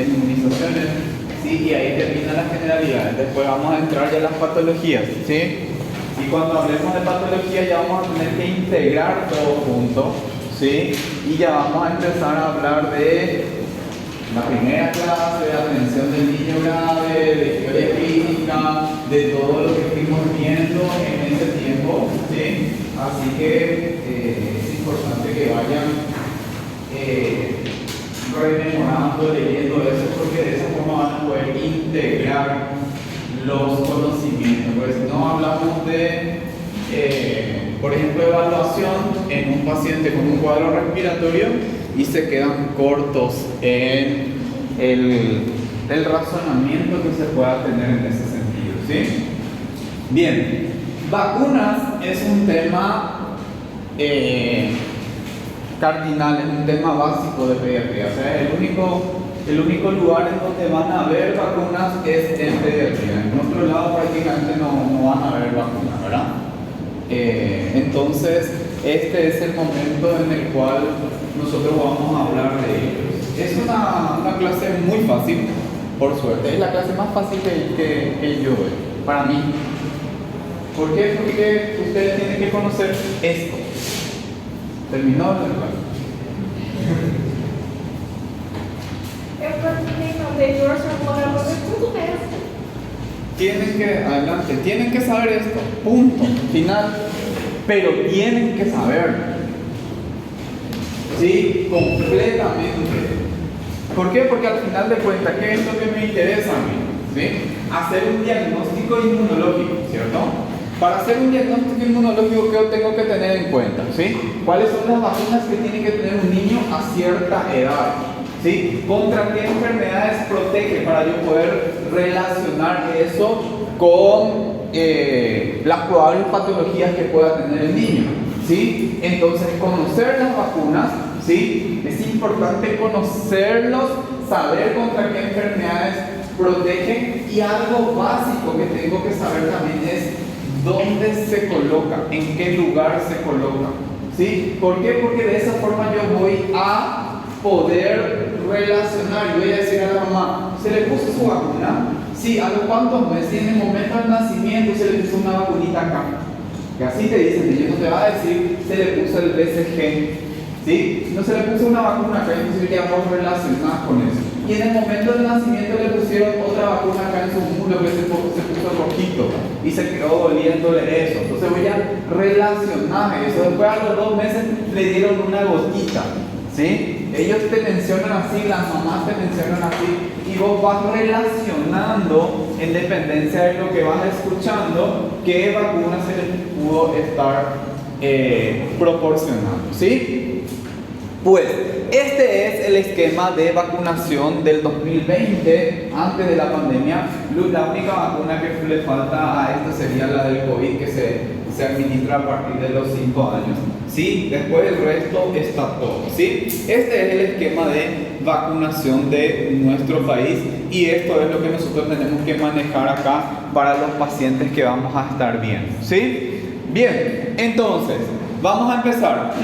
de inmunizaciones, ¿sí? Y ahí termina la generalidad. Después vamos a entrar ya a las patologías, ¿sí? Y cuando hablemos de patología ya vamos a tener que integrar todo junto, ¿sí? Y ya vamos a empezar a hablar de la primera clase, de atención del niño grave, de historia clínica, de todo lo que estuvimos viendo en ese tiempo, ¿sí? Así que es importante que vayan rememorando, leyendo eso, porque de esa forma van a poder integrar los conocimientos. Porque si no hablamos de, por ejemplo, evaluación en un paciente con un cuadro respiratorio y se quedan cortos en el razonamiento que se pueda tener en ese sentido, ¿sí? Bien, vacunas es un tema cardinal, es un tema básico de pediatría. O sea, el único lugar en donde van a haber vacunas es en pediatría. En otro lado prácticamente no van a haber vacunas, ¿verdad? Entonces, este es el momento en el cual nosotros vamos a hablar de ellos. Es una clase muy fácil, por suerte. Es la clase más fácil que yo doy, para mí. ¿Por qué? Porque ustedes tienen que conocer esto. Terminó la clase. Tienen que saber esto, punto, final, pero tienen que saber, ¿sí? Completamente. ¿Por qué? Porque al final de cuentas, ¿qué es lo que me interesa a mí? ¿Sí? Hacer un diagnóstico inmunológico, ¿cierto? Para hacer un diagnóstico inmunológico, ¿qué tengo que tener en cuenta? ¿Sí? ¿Cuáles son las vacunas que tiene que tener un niño a cierta edad? ¿Sí? ¿Contra qué enfermedades protege para yo poder relacionar eso con las probables patologías que pueda tener el niño? ¿Sí? Entonces, conocer las vacunas, ¿sí? Es importante conocerlos, saber contra qué enfermedades protegen, y algo básico que tengo que saber también es dónde se coloca, en qué lugar se coloca, ¿sí? ¿Por qué? Porque de esa forma yo voy a poder relacionar, y voy a decir a la mamá, ¿se le puso su vacuna? Sí, ¿a los cuántos meses? En el momento del nacimiento se le puso una vacunita acá. Que así te dicen, ellos no te va a decir, se le puso el BCG, ¿sí? Si no se le puso una vacuna acá, entonces ya vamos relacionadas con eso. Y en el momento del nacimiento le pusieron otra vacuna acá en su muslo que se puso rojito y se quedó doliéndole eso. Entonces voy a relacionar eso. Después a los 2 meses le dieron una gotita, ¿sí? Ellos te mencionan así, las mamás te mencionan así, y vos vas relacionando en dependencia de lo que vas escuchando qué vacuna se les pudo estar proporcionando, ¿sí? Pues este es el esquema de vacunación del 2020, antes de la pandemia. La única vacuna que le falta a esta sería la del COVID, que se administra a partir de los 5 años, ¿sí? Después el resto está todo, ¿sí? Este es el esquema de vacunación de nuestro país, y esto es lo que nosotros tenemos que manejar acá para los pacientes que vamos a estar viendo, ¿sí? Bien, entonces, vamos a empezar.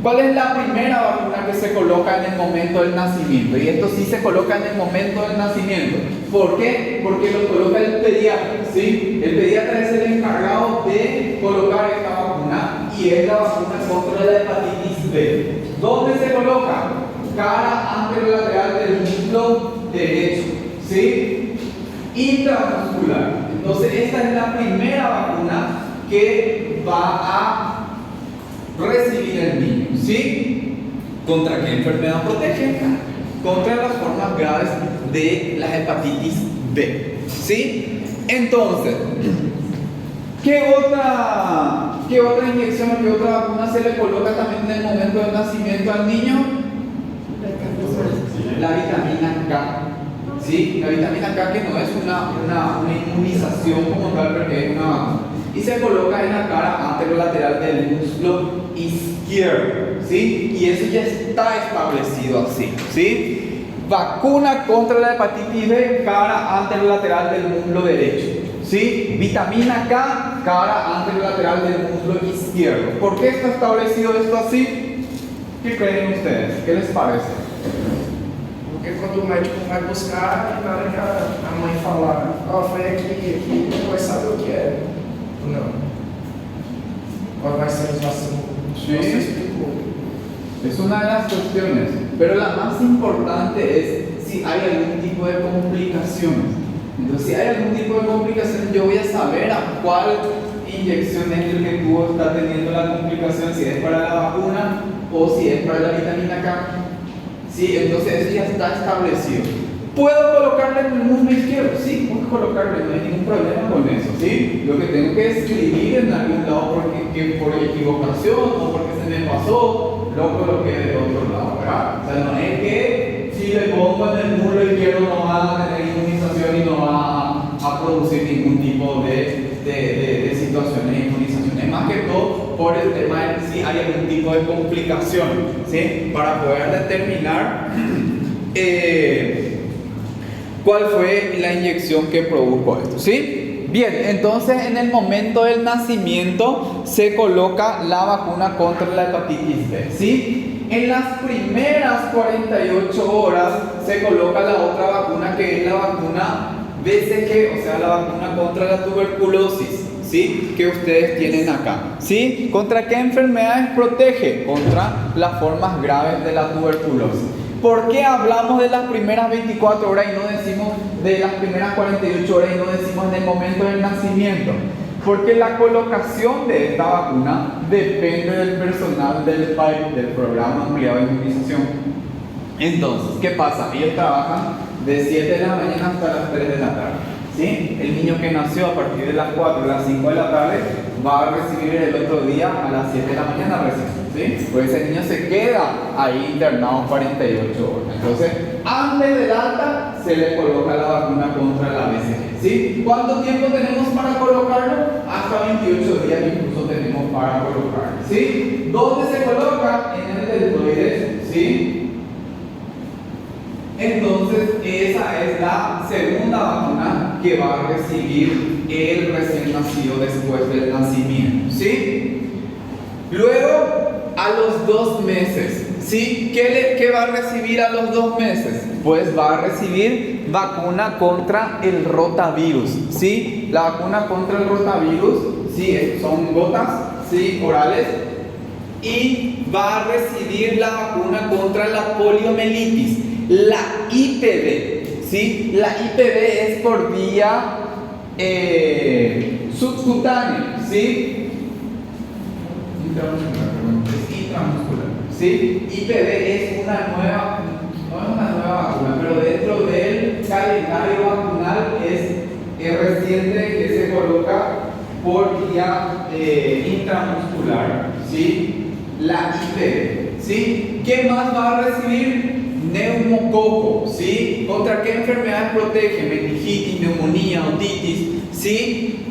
¿Cuál es la primera vacuna que se coloca en el momento del nacimiento? Y esto sí se coloca en el momento del nacimiento. ¿Por qué? Porque lo coloca el pediatra, ¿sí? El pediatra es el encargado de colocar esta vacuna, y es la vacuna contra la hepatitis B. ¿Dónde se coloca? Cara anterolateral del muslo derecho, ¿sí? Intramuscular. Entonces, esta es la primera vacuna que va a recibir el niño, ¿sí? ¿Contra qué enfermedad protege? Contra las formas graves de la hepatitis B, ¿sí? Entonces, ¿qué otra inyección o qué otra vacuna se le coloca también en el momento del nacimiento al niño? La vitamina K, ¿sí? La vitamina K, que no es una inmunización como tal, porque es una vacuna. Y se coloca en la cara anterolateral del muslo izquierdo, ¿sí? Y eso ya está establecido así, ¿sí? Vacuna contra la hepatitis B, cara anterolateral del muslo derecho, ¿sí? Vitamina K, cara anterolateral del muslo izquierdo. ¿Por qué está establecido esto así? ¿Qué creen ustedes? ¿Qué les parece? Porque quando o médico vai buscar, na hora que a mãe falar, ó, foi aqui, não vai saber o que é. Não. Qual vai ser a situação? Sí. Você explicou. Es una de las cuestiones, pero la más importante es si hay algún tipo de complicaciones. Entonces, si hay algún tipo de complicación, yo voy a saber a cuál inyección es el que tú estás teniendo la complicación, si es para la vacuna o si es para la vitamina K. Sí, entonces eso ya está establecido. ¿Puedo colocarle en el muslo izquierdo? Sí, puedo colocarle, no hay ningún problema con eso, ¿sí? Lo que tengo que escribir en algún lado porque por equivocación o porque se me pasó, lo coloqué del otro lado, ¿verdad? O sea, no es que si le pongo en el muslo izquierdo no va a tener inmunización y no va a producir ningún tipo de situaciones de inmunización. Es más que todo por el tema de si hay algún tipo de complicación, ¿sí? Para poder determinar cuál fue la inyección que produjo esto, ¿sí? Bien, entonces en el momento del nacimiento se coloca la vacuna contra la hepatitis B, ¿sí? En las primeras 48 horas se coloca la otra vacuna que es la vacuna BCG, o sea, la vacuna contra la tuberculosis, ¿sí? Que ustedes tienen acá, ¿sí? ¿Contra qué enfermedades protege? Contra las formas graves de la tuberculosis. ¿Por qué hablamos de las primeras 24 horas y no decimos de las primeras 48 horas y no decimos en el momento del nacimiento? Porque la colocación de esta vacuna depende del personal del PAI, del Programa Ampliado de Inmunización. Entonces, ¿qué pasa? Ellos trabajan de 7 de la mañana hasta las 3 de la tarde, ¿sí? El niño que nació a partir de las 4 o las 5 de la tarde va a recibir el otro día a las 7 de la mañana recién, ¿sí? Pues ese niño se queda ahí internado 48 horas. Entonces, antes del alta se le coloca la vacuna contra la BCG, ¿sí? ¿Cuánto tiempo tenemos para colocarlo? Hasta 28 días incluso tenemos para colocarlo, ¿sí? ¿Dónde se coloca? En el deltoides, ¿sí? Entonces, esa es la segunda vacuna que va a recibir el recién nacido después del nacimiento, ¿sí? Luego, a los 2 meses, ¿sí? ¿Qué va a recibir a los 2 meses? Pues va a recibir vacuna contra el rotavirus, ¿sí? La vacuna contra el rotavirus, ¿sí? Son gotas, ¿sí? Orales. Y va a recibir la vacuna contra la poliomielitis, la IPV, ¿sí? La IPV es por vía subcutánea, ¿sí? Intramuscular, ¿sí? IPV es una nueva, no es una nueva vacuna, pero dentro del calendario vacunal es reciente que se coloca por vía intramuscular, ¿sí? La IPV, ¿sí? ¿Qué más va a recibir? Neumococo, ¿sí? ¿Contra qué enfermedades protege? Meningitis, neumonía, otitis, ¿sí?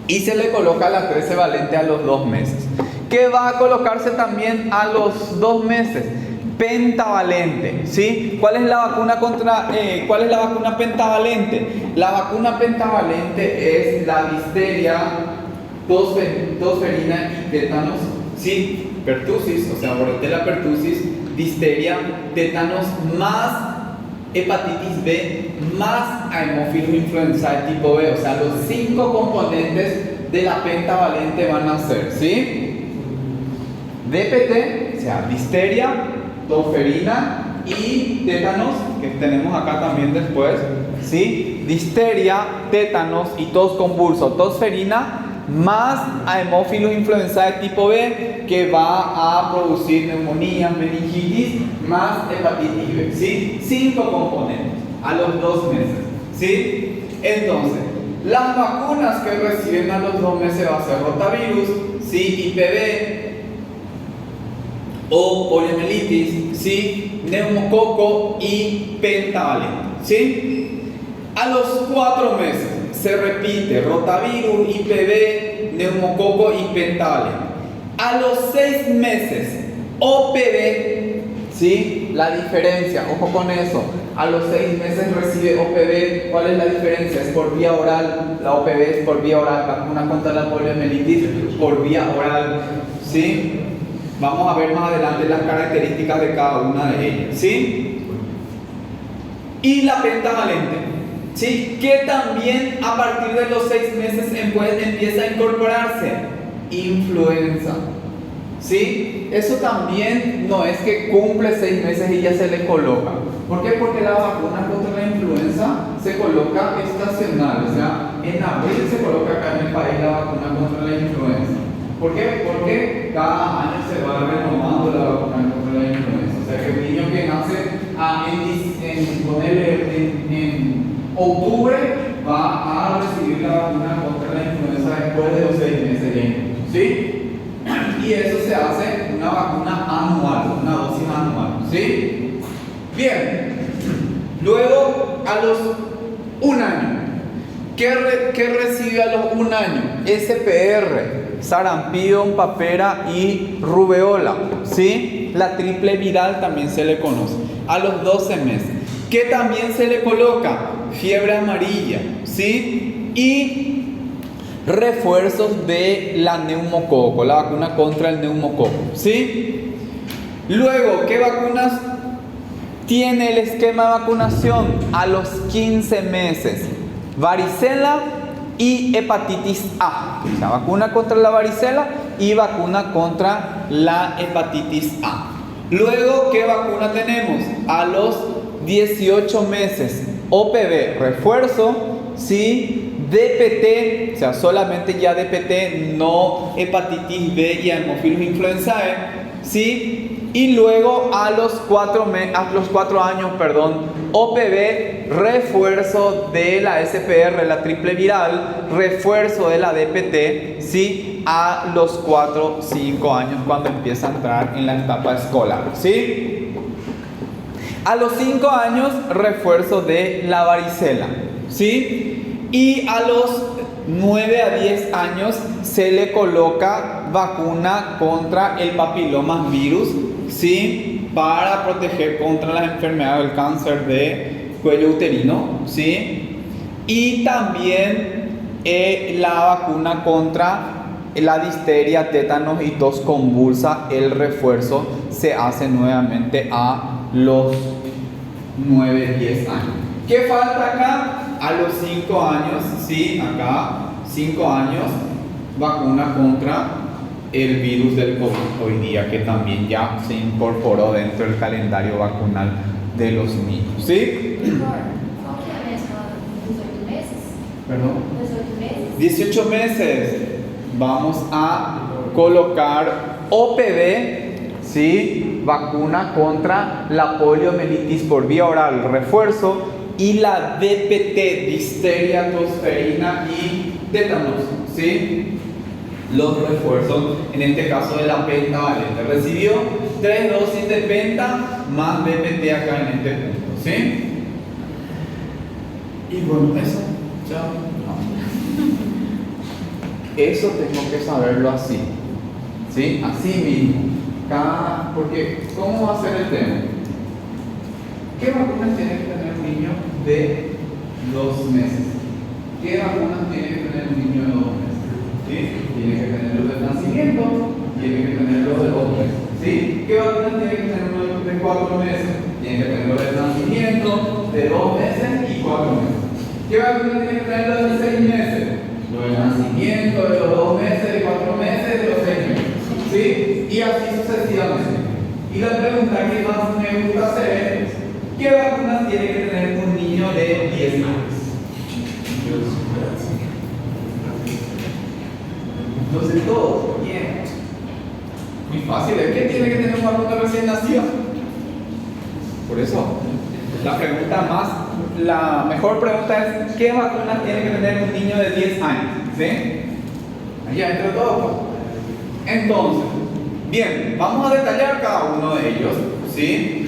Y se le coloca la 13 valente a los 2 meses. ¿Qué va a colocarse también a los 2 meses? Pentavalente, ¿sí? ¿Cuál es la vacuna cuál es la vacuna pentavalente? La vacuna pentavalente es la difteria, tosferina y tétanos, ¿sí? Pertussis, o sea, Bordetella pertussis, difteria, tétanos, más hepatitis B, más Haemophilus influenzae tipo B, o sea, los 5 componentes de la pentavalente van a ser, ¿sí? DPT, o sea, difteria, tosferina y tétanos, que tenemos acá también después, ¿sí? Difteria, tétanos y tos convulso, tosferina, más Haemophilus influenzae tipo B, que va a producir neumonía, meningitis, más hepatitis B, ¿sí? 5 componentes a los 2 meses, ¿sí? Entonces, las vacunas que reciben a los 2 meses va a ser rotavirus, ¿sí? IPV o poliomielitis, ¿sí? Neumococo y pentavalente, ¿sí? A los 4 meses se repite rotavirus, IPV, neumococo y pentavalente. A los 6 meses, OPV, ¿sí? La diferencia, ojo con eso, a los 6 meses recibe OPV. ¿Cuál es la diferencia? Es por vía oral, la OPV es por vía oral, vacuna contra la poliomielitis por vía oral, ¿sí? Vamos a ver más adelante las características de cada una de ellas, ¿sí? Y la pentavalente, ¿sí? Que también a partir de los 6 meses empieza a incorporarse influenza, ¿sí? Eso también no es que cumple 6 meses y ya se le coloca. ¿Por qué? Porque la vacuna contra la influenza se coloca estacional, o sea, en abril se coloca acá en el país la vacuna contra la influenza. ¿Por qué? Porque cada año se va renovando la vacuna contra la influenza. O sea, que el niño que nace en octubre va a recibir la vacuna contra la influenza después de los 6 meses de incluso, ¿sí? Y eso se hace una vacuna anual, una dosis anual, ¿sí? Bien, luego a los 1 año, ¿qué recibe a los 1 año? SPR, sarampión, papera y rubeola, ¿sí? La triple viral también se le conoce. A los 12 meses, ¿qué también se le coloca? Fiebre amarilla, ¿sí? Y refuerzos de la neumococo, la vacuna contra el neumococo, ¿sí? Luego, ¿qué vacunas tiene el esquema de vacunación? A los 15 meses, varicela y hepatitis A, o sea, vacuna contra la varicela y vacuna contra la hepatitis A. Luego, ¿qué vacuna tenemos? A los 18 meses, OPV, refuerzo, ¿sí? DPT, o sea, solamente ya DPT, no hepatitis B y Haemophilus influenzae, ¿sí? Y luego a los 4 años, OPV, refuerzo de la SPR, la triple viral, refuerzo de la DPT, ¿sí? A los 4 o 5 años cuando empieza a entrar en la etapa escolar, ¿sí? A los 5 años, refuerzo de la varicela, ¿sí? Y a los 9 a 10 años se le coloca vacuna contra el papillomavirus, ¿sí? Para proteger contra las enfermedades del cáncer de cuello uterino, ¿sí? Y también la vacuna contra la difteria, tétanos y tos convulsa, el refuerzo se hace nuevamente a los 9-10 años. ¿Qué falta acá? A los 5 años, ¿sí? Acá, 5 años, vacuna contra el virus del COVID hoy día, que también ya se incorporó dentro del calendario vacunal de los niños, ¿sí? Qual que é a mesma dos 8 meses? ¿Perdón? Dos 8 meses? 18 meses. Vamos a colocar OPV, ¿sí? Vacuna contra la poliomielitis por vía oral, refuerzo, y la DPT, difteria, tosferina y tétanos, ¿sí? Los refuerzos, en este caso de la pentavalente. Recibió 3 dosis de penta más DPT acá en este punto, ¿sí? Y bueno, eso, chao. Eso tengo que saberlo así, ¿sí? Así mismo. Porque, ¿cómo va a ser el tema? ¿Qué vacunas tiene que tener un niño de 2 meses? ¿Qué vacunas tiene que tener un niño de 2 meses? ¿Sí? Tiene que tener los de nacimiento, tiene que tener los de 2 meses. ¿Sí? ¿Qué vacunas tiene que tener uno de 4 meses? Tiene que tener los de nacimiento, de 2 meses y 4 meses. ¿Qué vacunas tiene que tener los de 6 meses? Lo del nacimiento, de los 2 meses, de 4 meses, de los 6 meses, ¿sí? Y así sucesivamente. Y la pregunta que más me gusta hacer es: ¿qué vacunas tiene que tener un niño de 10 años? Entonces todo, bien. Muy fácil, ¿es que tiene que tener un vacuna recién nacido? Por eso, la mejor pregunta es: ¿qué vacunas tiene que tener un niño de 10 años? ¿Sí? Allá entre todos. Entonces, bien, vamos a detallar cada uno de ellos, ¿sí?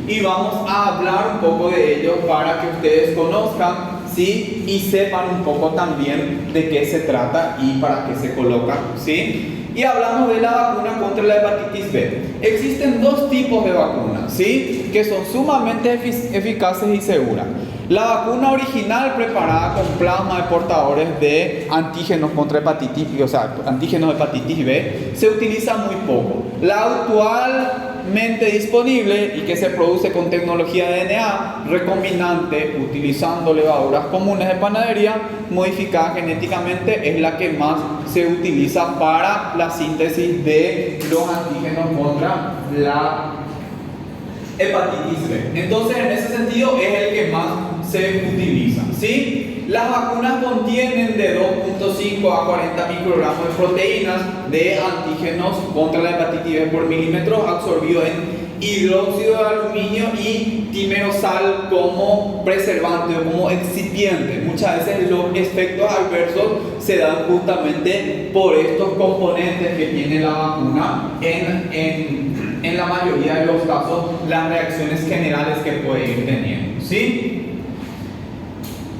Y vamos a hablar un poco de ellos para que ustedes conozcan, ¿sí? Y sepan un poco también de qué se trata y para qué se coloca, ¿sí? Y hablamos de la vacuna contra la hepatitis B. Existen 2 tipos de vacunas, ¿sí? Que son sumamente eficaces y seguras. La vacuna original preparada con plasma de portadores de antígenos contra hepatitis B, o sea, antígenos de hepatitis B, se utiliza muy poco. La actual actualmente disponible y que se produce con tecnología DNA recombinante utilizando levaduras comunes de panadería modificada genéticamente, es la que más se utiliza para la síntesis de los antígenos contra la hepatitis B. Entonces, en ese sentido, es el que más se utiliza, ¿sí? Las vacunas contienen de 2.5 a 40 microgramos de proteínas de antígenos contra la hepatitis B por milímetro absorbido en hidróxido de aluminio y timerosal como preservante o como excipiente. Muchas veces los efectos adversos se dan justamente por estos componentes que tiene la vacuna. En la mayoría de los casos, las reacciones generales que puede ir teniendo, ¿sí?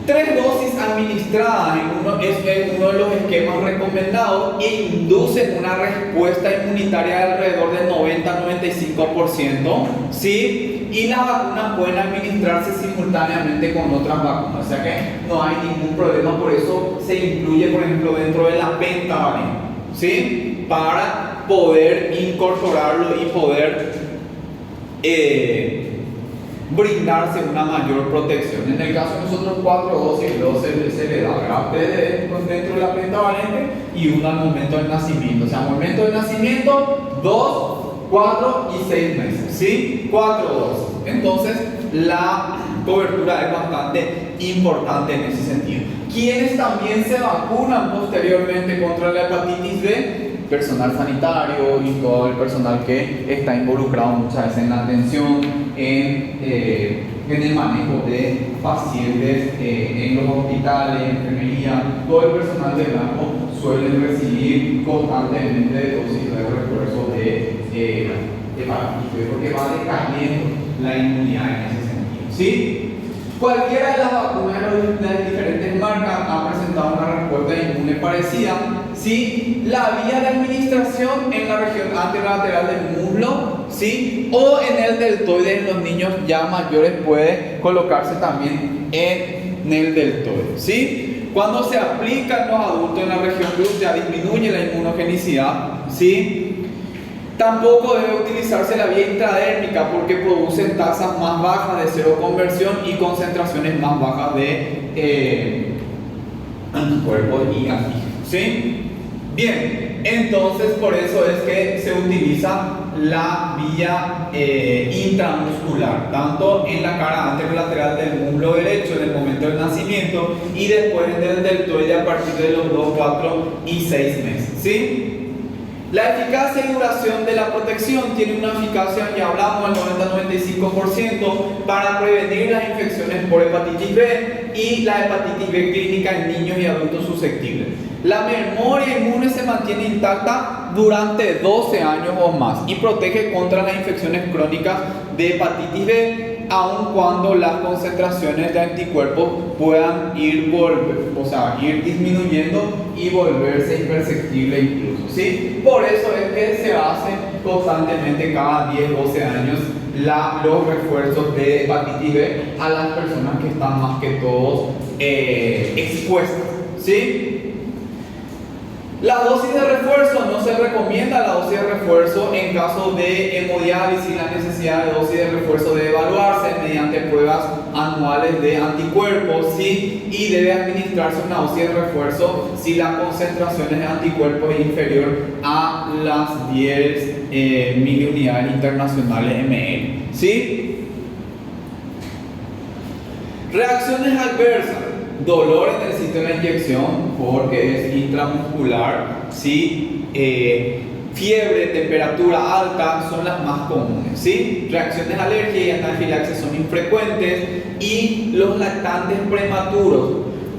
3 dosis administradas es uno de los esquemas recomendados e inducen una respuesta inmunitaria de alrededor del 90-95%, ¿sí? Y las vacunas pueden administrarse simultáneamente con otras vacunas, o sea que no hay ningún problema, por eso se incluye, por ejemplo, dentro de la pentavalente, ¿sí? Para poder incorporarlo y poder brindarse una mayor protección. En el caso de nosotros, 4 dosis, se le da dentro de la pentavalente y una al momento del nacimiento. O sea, al momento del nacimiento, 2, 4 y 6 meses, ¿sí? 4 dosis. Entonces, la cobertura es bastante importante en ese sentido. ¿Quiénes también se vacunan posteriormente contra la hepatitis B? Personal sanitario y todo el personal que está involucrado muchas veces en la atención, en el manejo de pacientes en los hospitales, enfermería. Todo el personal de blanco suele recibir constantemente dosis de refuerzo de hepatitis B porque va decayendo la inmunidad en ese sentido, ¿sí? Cualquiera de las vacunas de las diferentes marcas ha presentado una respuesta inmune parecida. ¿Sí? La vía de administración en la región anterolateral del muslo, ¿sí? O en el deltoide en los niños ya mayores puede colocarse también en el deltoide, ¿sí? Cuando se aplica en los adultos en la región glútea disminuye la inmunogenicidad, ¿sí? Tampoco debe utilizarse la vía intradérmica porque producen tasas más bajas de seroconversión y concentraciones más bajas de anticuerpos y antígenos, ¿sí? Bien, entonces por eso es que se utiliza la vía intramuscular, tanto en la cara anterolateral del muslo derecho en el momento del nacimiento y después en el deltoide a partir de los 2, 4 y 6 meses, ¿sí? La eficacia y duración de la protección tiene una eficacia, ya hablamos, del 90-95% para prevenir las infecciones por hepatitis B y la hepatitis B clínica en niños y adultos susceptibles. La memoria inmune se mantiene intacta durante 12 años o más y protege contra las infecciones crónicas de hepatitis B, aun cuando las concentraciones de anticuerpos puedan ir disminuyendo y volverse imperceptible incluso, ¿sí? Por eso es que se hace constantemente cada 10-12 años los refuerzos de hepatitis B a las personas que están más que todos expuestas, ¿sí? La dosis de refuerzo no se recomienda la dosis de refuerzo en caso de hemodiálisis. La necesidad de dosis de refuerzo debe evaluarse mediante pruebas anuales de anticuerpos, ¿sí? Y debe administrarse una dosis de refuerzo si la concentración de anticuerpos es inferior a las 10 miliunidades internacionales ml, ¿sí? Reacciones adversas. Dolor en el sitio de la inyección porque es intramuscular, ¿sí? Fiebre, temperatura alta son las más comunes, ¿sí? Reacciones de alergia y anafilaxis son infrecuentes y los lactantes prematuros.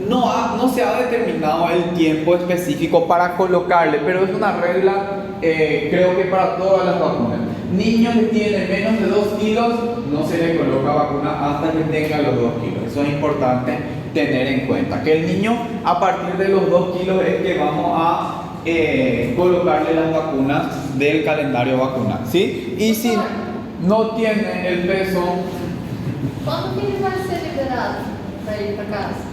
No se ha determinado el tiempo específico para colocarle, pero es una regla, creo que para todas las vacunas. Niños que tienen menos de 2 kilos no se le coloca vacuna hasta que tenga los 2 kilos. Eso es importante tener en cuenta, que el niño a partir de los 2 kilos es que vamos a colocarle las vacunas del calendario vacunal, ¿sí? Y si no tiene el peso, quando que ele vai ser liberado para ir para casa?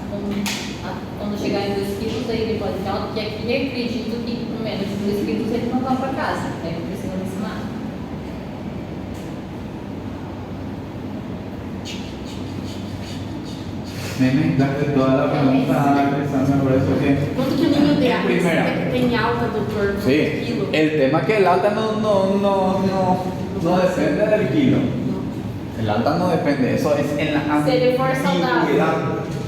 Quando chegar em 2 quilos, aí ele pode ficar, porque aqui eu acredito que com menos de 2 quilos ele não vai para casa, aí não precisa vacinar. Me mezclaste toda la pregunta, Alexandra, por eso que... Quando que o ninho de Primera. tem alta, doutor, por Sí, quilo? el tema es que el alta no depende del kilo. El alta no depende, eso es en la Se ele for saudável. antigüedad.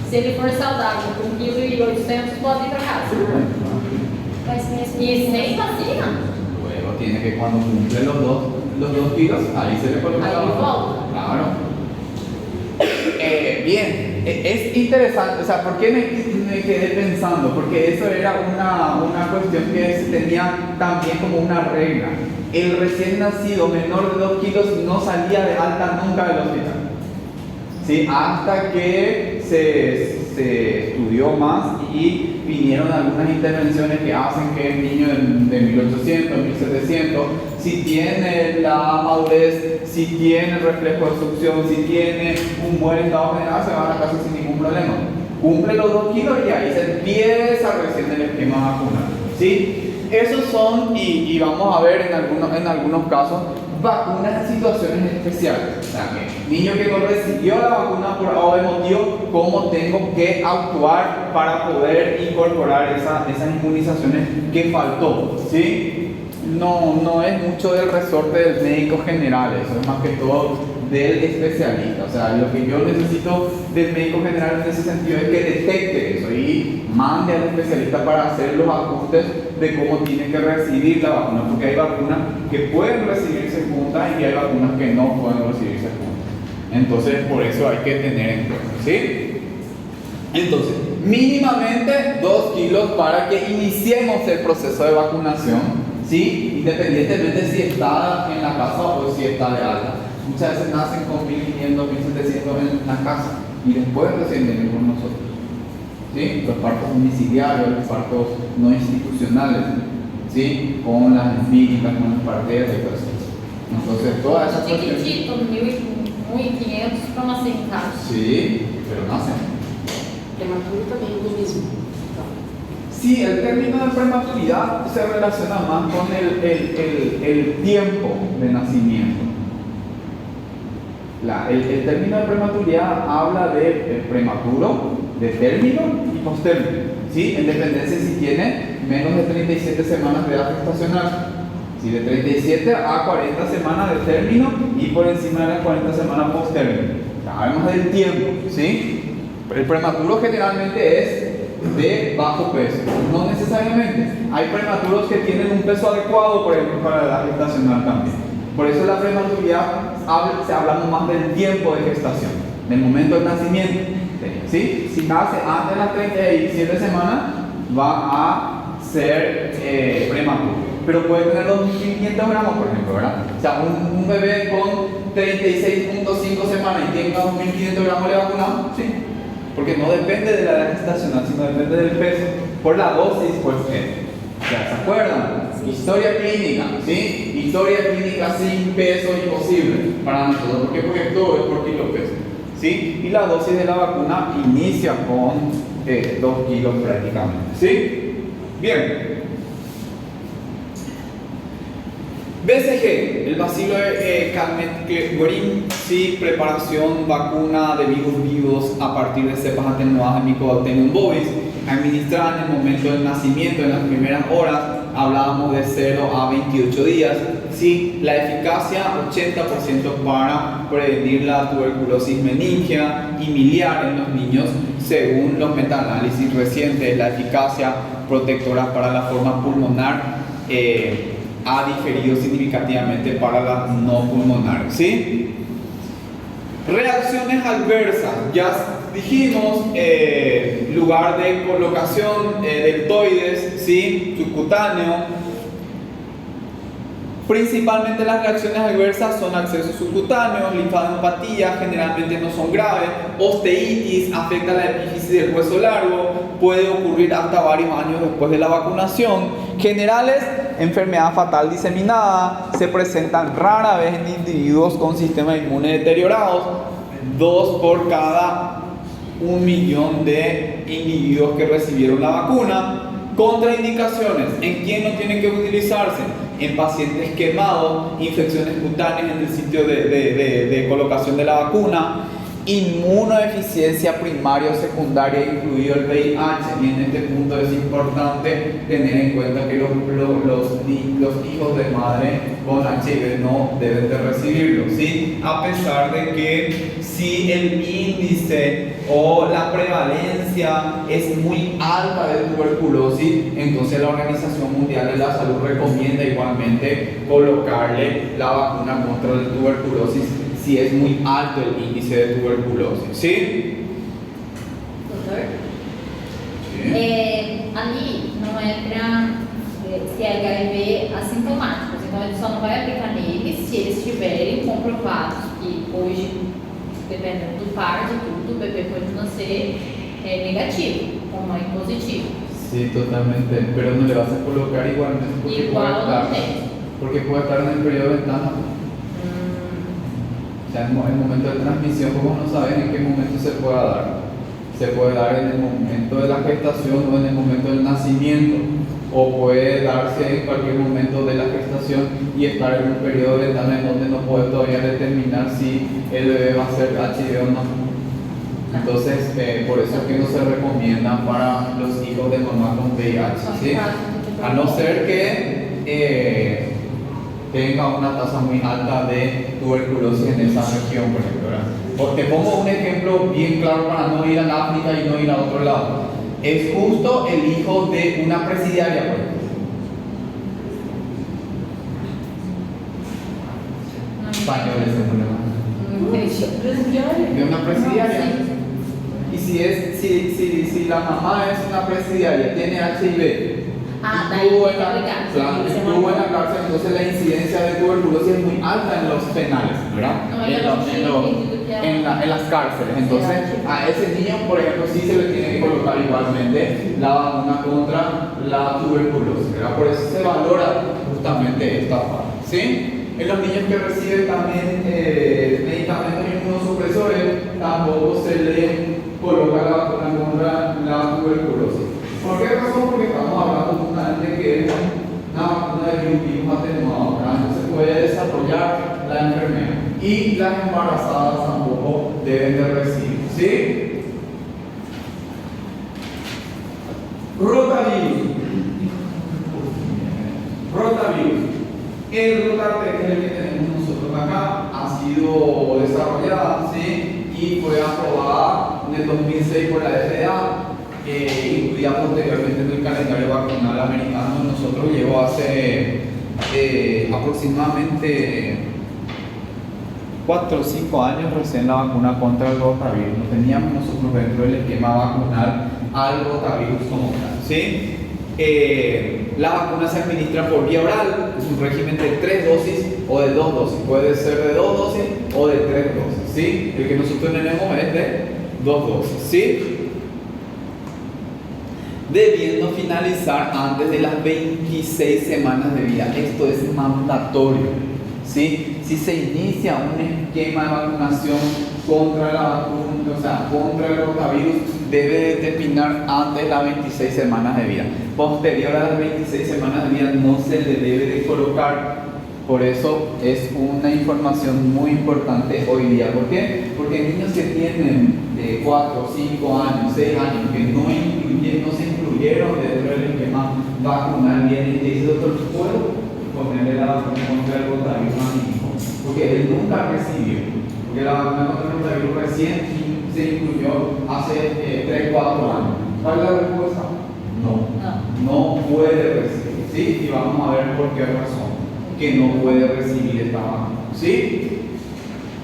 Se ele for saudável, com 1,8 kg pode ir para casa. Mas mesmo E sem vacina, Luego tiene que cuando cumple los dos kilos, ahí se le coloca Ahí la vacuna. volta. Claro. Bien, es interesante, o sea, ¿por qué me quedé pensando? Porque eso era una cuestión que se tenía también como una regla. El recién nacido menor de 2 kilos no salía de alta nunca del hospital. ¿Sí? Hasta que se estudió más y vinieron algunas intervenciones que hacen que el niño de 1800, 1700, si tiene la madurez, si tiene el reflejo de succión, si tiene un buen estado general, se va a la casa sin ningún problema. Cumple los 2 kilos y ahí se empieza recién el esquema vacunal. ¿Sí? Esos son, y vamos a ver en algunos casos, vacunas en situaciones especiales. O sea, que niño que no recibió la vacuna por algún motivo, ¿cómo tengo que actuar para poder incorporar esas inmunizaciones que faltó? ¿Sí? No es mucho del resorte del médico general, eso es más que todo del especialista. O sea, lo que yo necesito del médico general en ese sentido es que detecte eso y mande al especialista para hacer los ajustes de cómo tiene que recibir la vacuna, porque hay vacunas que pueden recibirse juntas y hay vacunas que no pueden recibirse juntas. Entonces, por eso hay que tener en cuenta, ¿sí? Entonces, mínimamente 2 kilos para que iniciemos el proceso de vacunación, ¿sí? Independientemente si está en la casa o si está de alta. Muchas veces nacen con 1500, 1700 en la casa y después recién vienen con nosotros. ¿Sí? Los partos domiciliarios, los partos no institucionales, ¿sí? Con las empíricas, con las parteras y todo eso. Entonces, todas esas cuestiones. chiquitito, 1.500 para nascer em casa. Sí, pero nacen. prematuro também do mesmo. Então, Sí, el término de prematuridad se relaciona más con el tiempo de nacimiento. El término de prematuridad habla de prematuro, de término y postérmino, ¿sí? En dependencia si tiene menos de 37 semanas de edad gestacional, ¿sí? De 37 a 40 semanas de término y por encima de las 40 semanas postérmino. Hablamos del tiempo, ¿sí? El prematuro generalmente es de bajo peso, no necesariamente. Hay prematuros que tienen un peso adecuado, por ejemplo, para la edad gestacional también. Por eso la prematuridad hablamos más del tiempo de gestación, del momento del nacimiento. ¿Sí? Si nace antes de las 37 semanas, va a ser prematuro. Pero puede tener 2.500 gramos, por ejemplo, ¿verdad? O sea, un bebé con 36.5 semanas y tenga 2.500 gramos, ¿le vacunamos? Sí. Porque no depende de la edad gestacional, sino depende del peso, por la dosis, pues, ¿ya se acuerdan? Historia clínica, ¿sí? Historia clínica sin peso imposible para nosotros. ¿Por qué? Porque todo es por kilo peso, ¿sí? Y la dosis de la vacuna inicia con 2 kilos prácticamente, ¿sí? Bien. BCG, el bacilo de Calmette-Guerin, sí, preparación, vacuna de virus vivos a partir de cepas atenuadas de Mycobacterium bovis, administrada en el momento del nacimiento, en las primeras horas, hablábamos de 0 a 28 días, sí, la eficacia 80% para prevenir la tuberculosis meningia y miliar en los niños, según los metaanálisis recientes. La eficacia protectora para la forma pulmonar ha diferido significativamente para las no pulmonares, ¿sí? Reacciones adversas, ya dijimos, lugar de colocación, deltoides, ¿sí? Subcutáneo. Principalmente las reacciones adversas son accesos subcutáneos, linfadenopatía, generalmente no son graves, osteitis, afecta la epífisis del hueso largo, puede ocurrir hasta varios años después de la vacunación. Generales, enfermedad fatal diseminada, se presentan rara vez en individuos con sistema inmune deteriorados, 2 por cada 1 millón de individuos que recibieron la vacuna. Contraindicaciones, ¿en quién no tienen que utilizarse? En pacientes quemados, infecciones cutáneas en el sitio de colocación de la vacuna, inmunodeficiencia primaria o secundaria, incluido el VIH. Y en este punto es importante tener en cuenta que los hijos de madre con HIV no deben de recibirlo, ¿sí? A pesar de que si el índice o la prevalencia es muy alta de tuberculosis, entonces la Organización Mundial de la Salud recomienda igualmente colocarle la vacuna contra la tuberculosis si es muy alto el índice de tuberculosis, ¿sí? Doutor, Sí. ali não é para se é HIV assintomáticos, então ele só não vai aplicar neles se eles estiverem comprovados que hoje, dependendo do par de tudo, o bebê pode nascer negativo, ou mãe positivo. Sí, totalmente, pero no le vas a colocar igualmente porque Igual puede estar, no tem. porque puede estar en el periodo de ventana. O sea, en el momento de transmisión, como no saben en qué momento se pueda dar. Se puede dar en el momento de la gestación o en el momento del nacimiento, o puede darse en cualquier momento de la gestación y estar en un periodo de ventana en donde no puede todavía determinar si el bebé va a ser HIV o no. Entonces, por eso es que no se recomienda para los hijos de mamá con VIH, ¿sí? A no ser que tenga una tasa muy alta de tuberculosis en esa región, por ejemplo, ¿verdad? Te pongo un ejemplo bien claro para no ir a África y no ir a otro lado. Es justo el hijo de una presidiaria, por ejemplo. Españoles se mueren. De una presidiaria. Y si la mamá es una presidiaria, tiene HIV, estuvo en la cárcel, entonces la incidencia de tuberculosis es muy alta en los penales, ¿verdad? En las cárceles. Entonces, a ese niño, por ejemplo, sí se le tiene que colocar igualmente la vacuna contra la tuberculosis, ¿verdad? Por eso se valora justamente esta parte, ¿sí? En los niños que reciben también medicamentos inmunosupresores, tampoco se le coloca la vacuna contra la tuberculosis. ¿Por qué razón? Porque estamos hablando justamente que es una vacuna de virus atenuado, ¿verdad? Entonces puede desarrollar la enfermedad. Y las embarazadas tampoco deben de recibir, ¿sí? Rotavirus. El Rotartec, que es el que tenemos nosotros acá, ha sido desarrollada, ¿sí? Y fue aprobada en el 2006 por la FDA, incluida posteriormente en el calendario vacunal americano. Nosotros llegó hace aproximadamente 4 o 5 años recién la vacuna contra el rotavirus. No teníamos nosotros dentro del esquema vacunal al rotavirus como tal, ¿sí? La vacuna se administra por vía oral, es un régimen de 3 dosis o de 2 dosis, puede ser de 2 dosis o de 3 dosis, ¿sí? El que nosotros tenemos es de 2 dosis, ¿sí? Debiendo finalizar antes de las 26 semanas de vida. Esto es mandatorio, ¿sí? Si se inicia un esquema de vacunación contra la vacuna, o sea, contra el rotavirus, debe de terminar antes de las 26 semanas de vida. Posterior a las 26 semanas de vida no se le debe de colocar. Por eso es una información muy importante hoy día. ¿Por qué? Porque niños que tienen 4, 5 años, 6 años, que no se incluyeron dentro del esquema vacunal, vienen y dicen, doctor, ¿puedo ponerle la vacuna contra el rotavirus a mi hijo? Porque él nunca recibió. Porque la vacuna contra el rotavirus recién se incluyó hace 3, 4 años. ¿Cuál es la respuesta? No puede recibir, ¿sí? Y vamos a ver por qué razón que no puede recibir esta vacuna, ¿sí?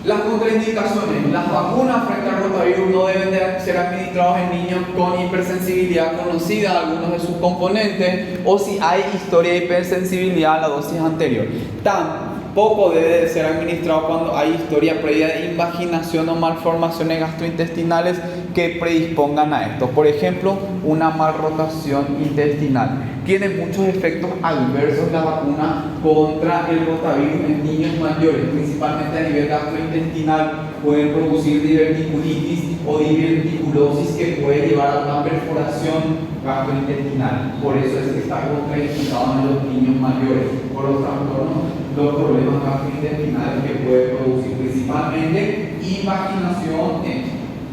Las contraindicaciones. Las vacunas frente al rotavirus no deben de ser administradas en niños con hipersensibilidad conocida, algunos de sus componentes, o si hay historia de hipersensibilidad a la dosis anterior. Tampoco debe de ser administrado cuando hay historia previa de invaginación o malformaciones gastrointestinales que predispongan a esto. Por ejemplo, una malrotación intestinal. Tiene muchos efectos adversos la vacuna contra el rotavirus en niños mayores, principalmente a nivel gastrointestinal. Pueden producir diverticulitis o diverticulosis que puede llevar a una perforación gastrointestinal. Por eso es que está contraindicado en los niños mayores por los trastornos los problemas gastrointestinales que puede producir, principalmente invaginación,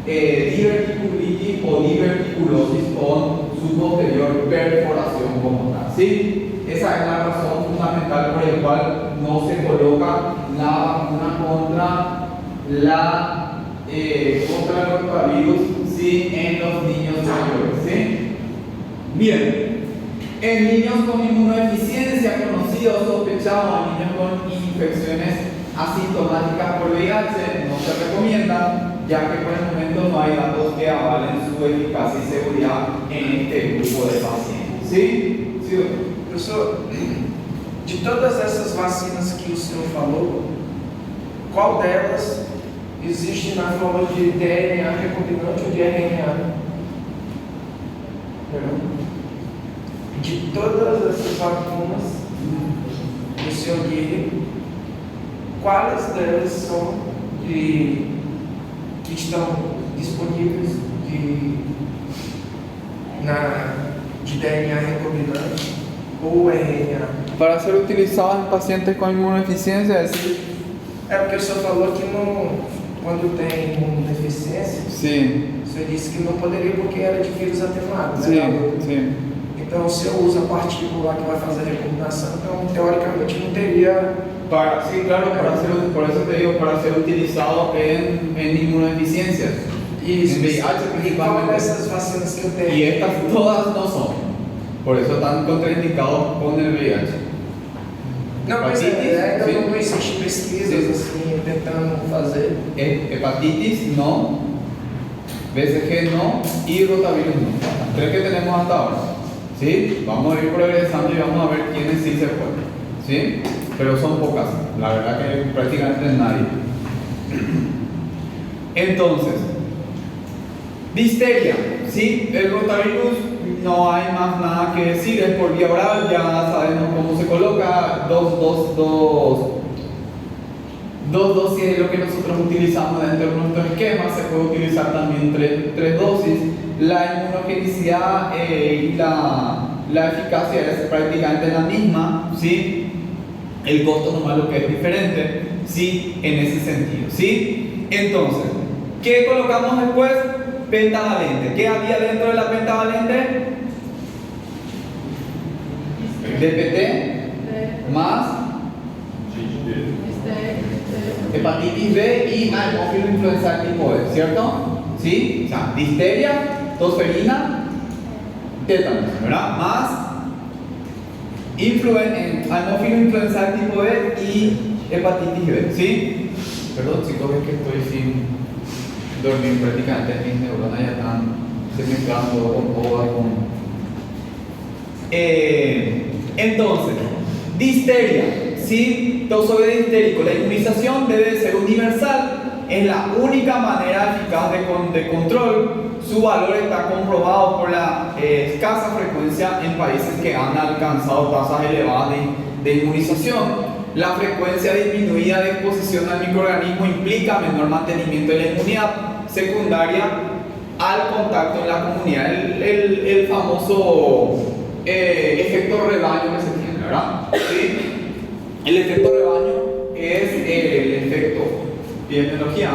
diverticulitis o diverticulosis con su posterior perforación como tal, ¿sí? Esa es la razón fundamental por la cual no se coloca la vacuna contra el rotavirus, ¿sí? En los niños mayores, ¿sí? Bien. En niños con inmunodeficiencia conocidos, sospechados, en niños con infecciones asintomáticas por VIH, no se recomiendan, ya que por el momento no hay datos que avalen su eficacia y seguridad en este grupo de pacientes. ¿Sí? ¿Sí, doctor? Professor, de todas essas vacinas que o senhor falou, qual delas existe na forma de DNA recombinante ou de RNA? De todas essas vacinas do senhor Guilherme, quais delas são que estão disponíveis de DNA recombinante ou RNA? Para ser utilizadas en pacientes con inmunodeficiencia, es decir, É porque o senhor falou que quando tem imunodeficiência, sí, o senhor disse que não poderia porque era de vírus atenuado, sí, né? sí. Então, se eu uso a partícula que vai fazer a recombinação, então, teoricamente, não teria... Sí, claro, por eso te digo, para ser utilizado en inmunodeficiencias. Isso. En VIH E qual principalmente. dessas vacinas que eu tenho? Y estas todas no son. Por eso están contraindicados con el VIH. Não, mas Hepatitis, ainda sim. não existe pesquisas assim, tentando fazer. Hepatitis no, BCG no y rotavirus no. Las tres que tenemos hasta ahora. ¿Sí? Vamos a ir progresando y vamos a ver quiénes sí se pueden. ¿Sí? Pero son pocas. La verdad que prácticamente nadie. Entonces, disteria. ¿Sí? El rotavirus no hay más nada que decir. Es por vía oral. Ya sabemos cómo se coloca. Dos dosis es lo que nosotros utilizamos dentro de nuestro esquema. Se puede utilizar también tres dosis. La inmunogenicidad y la eficacia es prácticamente la misma, ¿sí? El costo nomás lo que es diferente, ¿sí? En ese sentido, ¿sí? Entonces, ¿qué colocamos después? Pentavalente. ¿Qué había dentro de la pentavalente? DPT más hepatitis B y hemófilo influenza tipo E, ¿cierto? ¿Sí? O sea, disteria, tosferina, tétanos, ¿verdad? Más hemófilo influenza tipo E y hepatitis B, ¿sí? Perdón, chicos, es que estoy sin dormir prácticamente, mis neuronas ya están se mezclando con todas entonces, disteria, ¿sí? Tozoide distérico. La inmunización debe ser universal, es la única manera eficaz de control. Su valor está comprobado por la escasa frecuencia en países que han alcanzado tasas elevadas de inmunización. La frecuencia disminuida de exposición al microorganismo implica menor mantenimiento de la inmunidad secundaria al contacto en la comunidad. El famoso efecto rebaño que se tiene, ¿verdad? ¿Sí? El efecto rebaño es el efecto, epidemiología,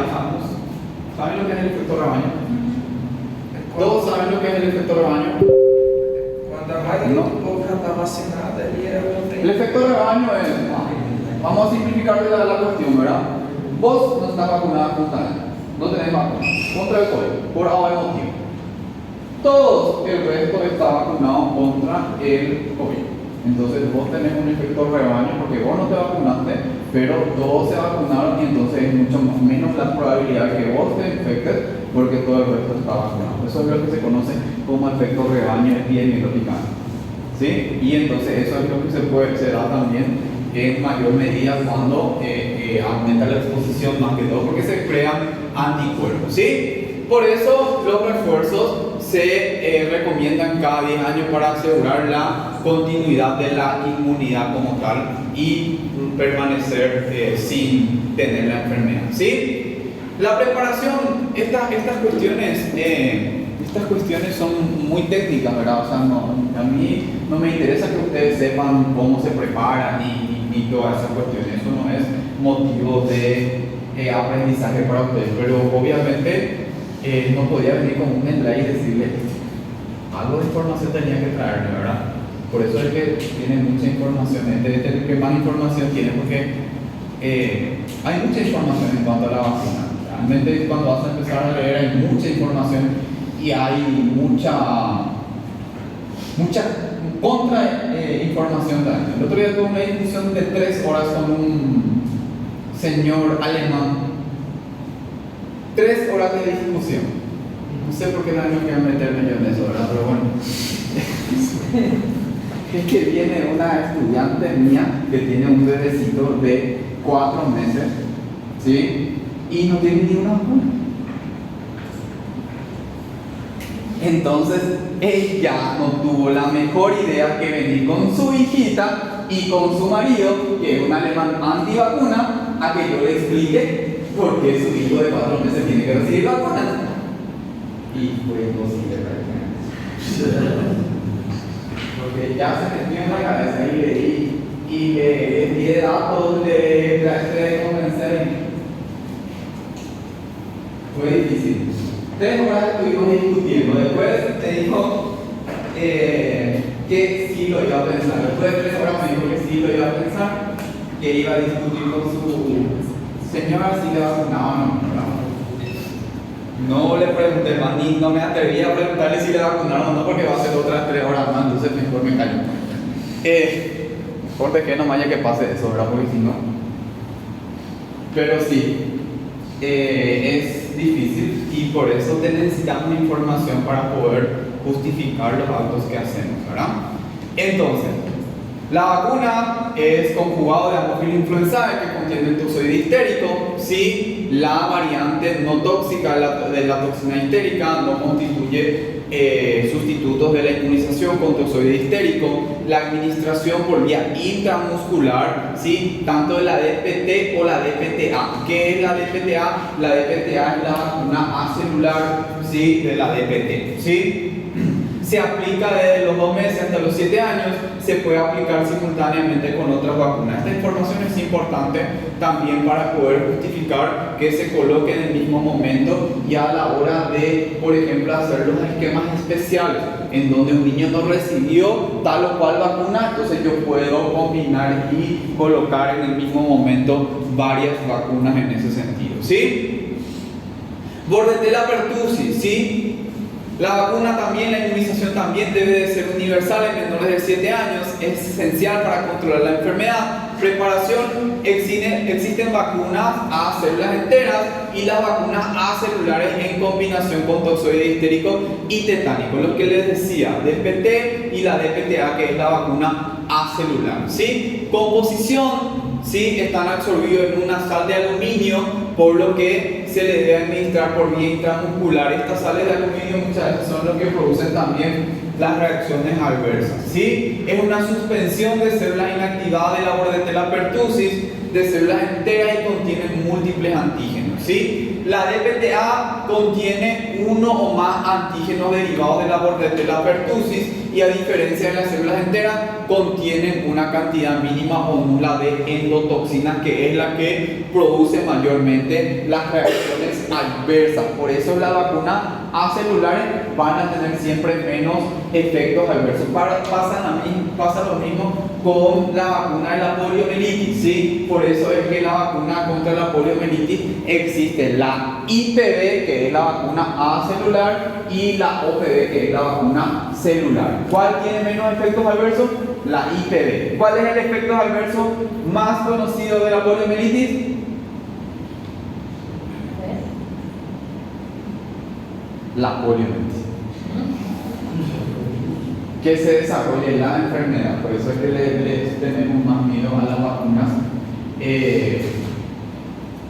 ¿saben lo que es el efecto rebaño? Todos saben lo que es el efecto rebaño. Quando a maioria do povo já está vacinada, ali não tem. El efecto rebaño es, vamos a simplificar la cuestión, ¿verdad? Vos no estás vacunada contra él, no tenés vacuna contra el COVID, por ahora motivo. Todos el resto está vacunado contra el COVID. Entonces vos tenés un efecto rebaño porque vos no te vacunaste, pero todos se vacunaron y entonces es mucho menos la probabilidad que vos te infectes porque todo el resto está vacunado. Eso es lo que se conoce como efecto rebaño epidemiológico. ¿Sí? Y entonces eso es lo que se da también en mayor medida cuando aumenta la exposición, más que todo porque se crean anticuerpos. ¿Sí? Por eso los refuerzos se recomiendan cada 10 años para asegurar la continuidad de la inmunidad como tal y permanecer sin tener la enfermedad. ¿Sí? La preparación, estas cuestiones son muy técnicas, ¿verdad? O sea, a mí no me interesa que ustedes sepan cómo se prepara ni y toda esa cuestión. Eso no es motivo de aprendizaje para ustedes, pero obviamente no podía venir con un slide y decirle algo de información tenía que traerle, ¿verdad? Por eso es que tiene mucha información. Este es el que más información tiene, porque hay mucha información en cuanto a la vacuna. Realmente cuando vas a empezar a leer hay mucha información y hay mucha información también. El otro día tuve una discusión de 3 horas con un señor alemán. 3 horas de discusión. No sé por qué no quiero meterme yo en eso, ¿verdad? Pero bueno. Es que viene una estudiante mía que tiene un bebecito de 4 meses, ¿sí? Y no tiene ni una vacuna. Entonces ella no tuvo la mejor idea que venir con su hijita y con su marido, que es un alemán antivacuna, a que yo le explique por qué su hijo de 4 meses tiene que recibir vacuna. Y fue imposible prácticamente. Porque ya se metió en la cabeza y le di datos, le traté de convencer. Fue difícil. 3 horas estuvimos discutiendo. Después te dijo que sí lo iba a pensar. Después de 3 horas me dijo que sí lo iba a pensar, que iba a discutir con su señora si le vacunaba o no. No le pregunté más, ni no me atreví a preguntarle si le vacunaron o no, porque va a ser otras 3 horas más, entonces mejor me callo. Por que no vaya que pase eso, ¿verdad? Porque si no. Pero sí, es difícil y por eso necesitamos información para poder justificar los actos que hacemos, ¿verdad? Entonces, la vacuna es conjugado de Haemophilus influenzae, que contiene el toxoide histérico. Si la variante no tóxica de la toxina histérica no constituye sustitutos de la inmunización con toxoide histérico, la administración por vía intramuscular, ¿sí? Tanto de la DPT o la DPTA. ¿Qué es la DPTA? La DPTA es la vacuna acelular, ¿sí? De la DPT, ¿sí? Se aplica desde los 2 meses hasta los 7 años, se puede aplicar simultáneamente con otras vacunas. Esta información es importante también para poder justificar que se coloque en el mismo momento y a la hora de, por ejemplo, hacer los esquemas especiales en donde un niño no recibió tal o cual vacuna, entonces yo puedo combinar y colocar en el mismo momento varias vacunas en ese sentido, ¿sí? Bordetella pertussis, ¿sí? La vacuna también, la inmunización también debe de ser universal en menores de 7 años, es esencial para controlar la enfermedad. Preparación, existen vacunas a células enteras y las vacunas acelulares en combinación con toxoide histérico y tetánico, lo que les decía, DPT y la DPTA, que es la vacuna acelular, ¿sí? Composición, ¿sí? Están absorbidos en una sal de aluminio, por lo que se le debe administrar por vía intramuscular. Estas sales de aluminio muchas veces son los que producen también las reacciones adversas, ¿sí? Es una suspensión de células inactivadas de la Bordetella pertussis, de células enteras y contiene múltiples antígenos, ¿sí? La DPTA contiene uno o más antígenos derivados de la Bordetella pertussis y, a diferencia de las células enteras, contienen una cantidad mínima o nula de endotoxinas, que es la que produce mayormente las reacciones adversas. Por eso las vacunas acelulares van a tener siempre menos efectos adversos. Pasa lo mismo con la vacuna de la poliomielitis, ¿sí? Por eso es que la vacuna contra la poliomielitis existe la IPV, que es la vacuna acelular, y la OPV, que es la vacuna celular. ¿Cuál tiene menos efectos adversos? La IPV. ¿Cuál es el efecto adverso más conocido de la poliomielitis? La poliomielitis. Que se desarrolle la enfermedad. Por eso es que le tenemos más miedo a las vacunas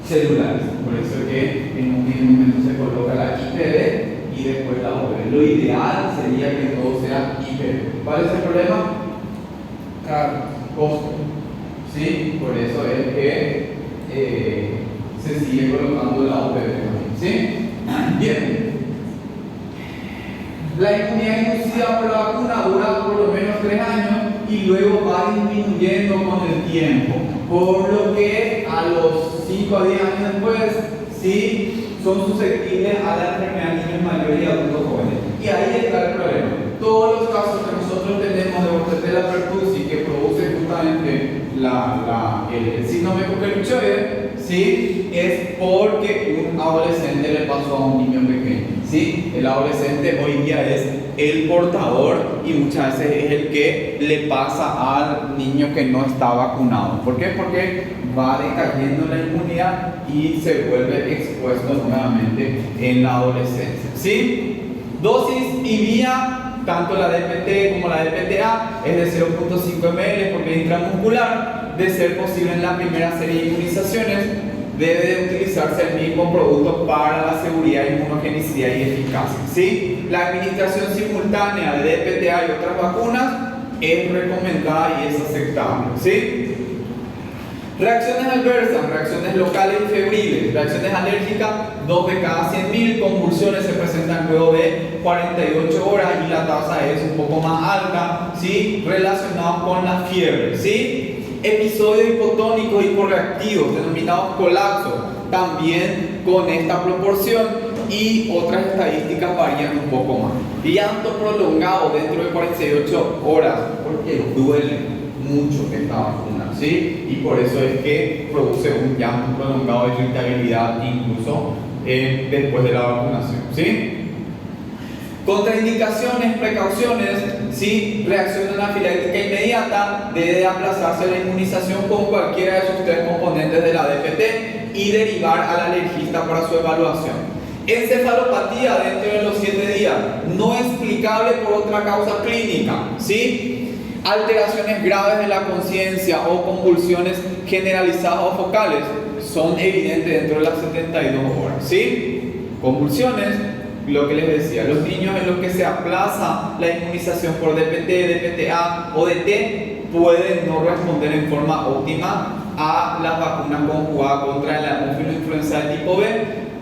celulares. Por eso es que en un primer momento se coloca la IPV y después la OPV. Lo ideal sería que todo sea IPV. ¿Cuál es el problema? Claro, costo. ¿Sí? Por eso es que se sigue colocando la OPV también. ¿Sí? Bien. La inmunidad inducida por la vacuna dura por lo menos 3 años y luego va disminuyendo con el tiempo, por lo que a los 5 a 10 años después, ¿sí?, son susceptibles a la enfermedad en niños mayores y adultos jóvenes. Y ahí está el problema. Todos los casos que nosotros tenemos de Bordetella pertussis que produce justamente el síndrome coqueluchoide, ¿sí?, es porque un adolescente le pasó a un niño pequeño, ¿sí? El adolescente hoy día es el portador y muchas veces es el que le pasa al niño que no está vacunado. ¿Por qué? Porque va decayendo la inmunidad y se vuelve expuesto nuevamente en la adolescencia, ¿sí? Dosis y vía, tanto la DPT como la DPTA, es de 0.5 ml por vía intramuscular. De ser posible en la primera serie de inmunizaciones, debe de utilizarse el mismo producto para la seguridad, inmunogenicidad y eficacia, ¿sí? La administración simultánea de DPTA y otras vacunas es recomendada y es aceptable, ¿sí? Reacciones adversas, reacciones locales y febriles, reacciones alérgicas, 2 de cada 100.000, convulsiones se presentan luego de 48 horas y la tasa es un poco más alta, ¿sí?, relacionados con la fiebre, ¿sí? Episodios hipotónicos hiporreactivos, denominados colapsos, también con esta proporción, y otras estadísticas varían un poco más. Llanto prolongado dentro de 48 horas, porque duele mucho esta vacuna, ¿sí? Y por eso es que produce un llanto prolongado de irritabilidad incluso después de la vacunación, ¿sí? Contraindicaciones, precauciones, ¿sí? Reacción anafiláctica inmediata, debe aplazarse la inmunización con cualquiera de sus 3 componentes de la DPT y derivar al alergista para su evaluación. Encefalopatía dentro de los 7 días, no explicable por otra causa clínica, ¿sí? Alteraciones graves de la conciencia o convulsiones generalizadas o focales son evidentes dentro de las 72 horas, ¿sí? Convulsiones, lo que les decía, los niños en los que se aplaza la inmunización por DPT, DPTA o DT pueden no responder en forma óptima a las vacunas conjugadas contra la hemófilo-influenza de tipo B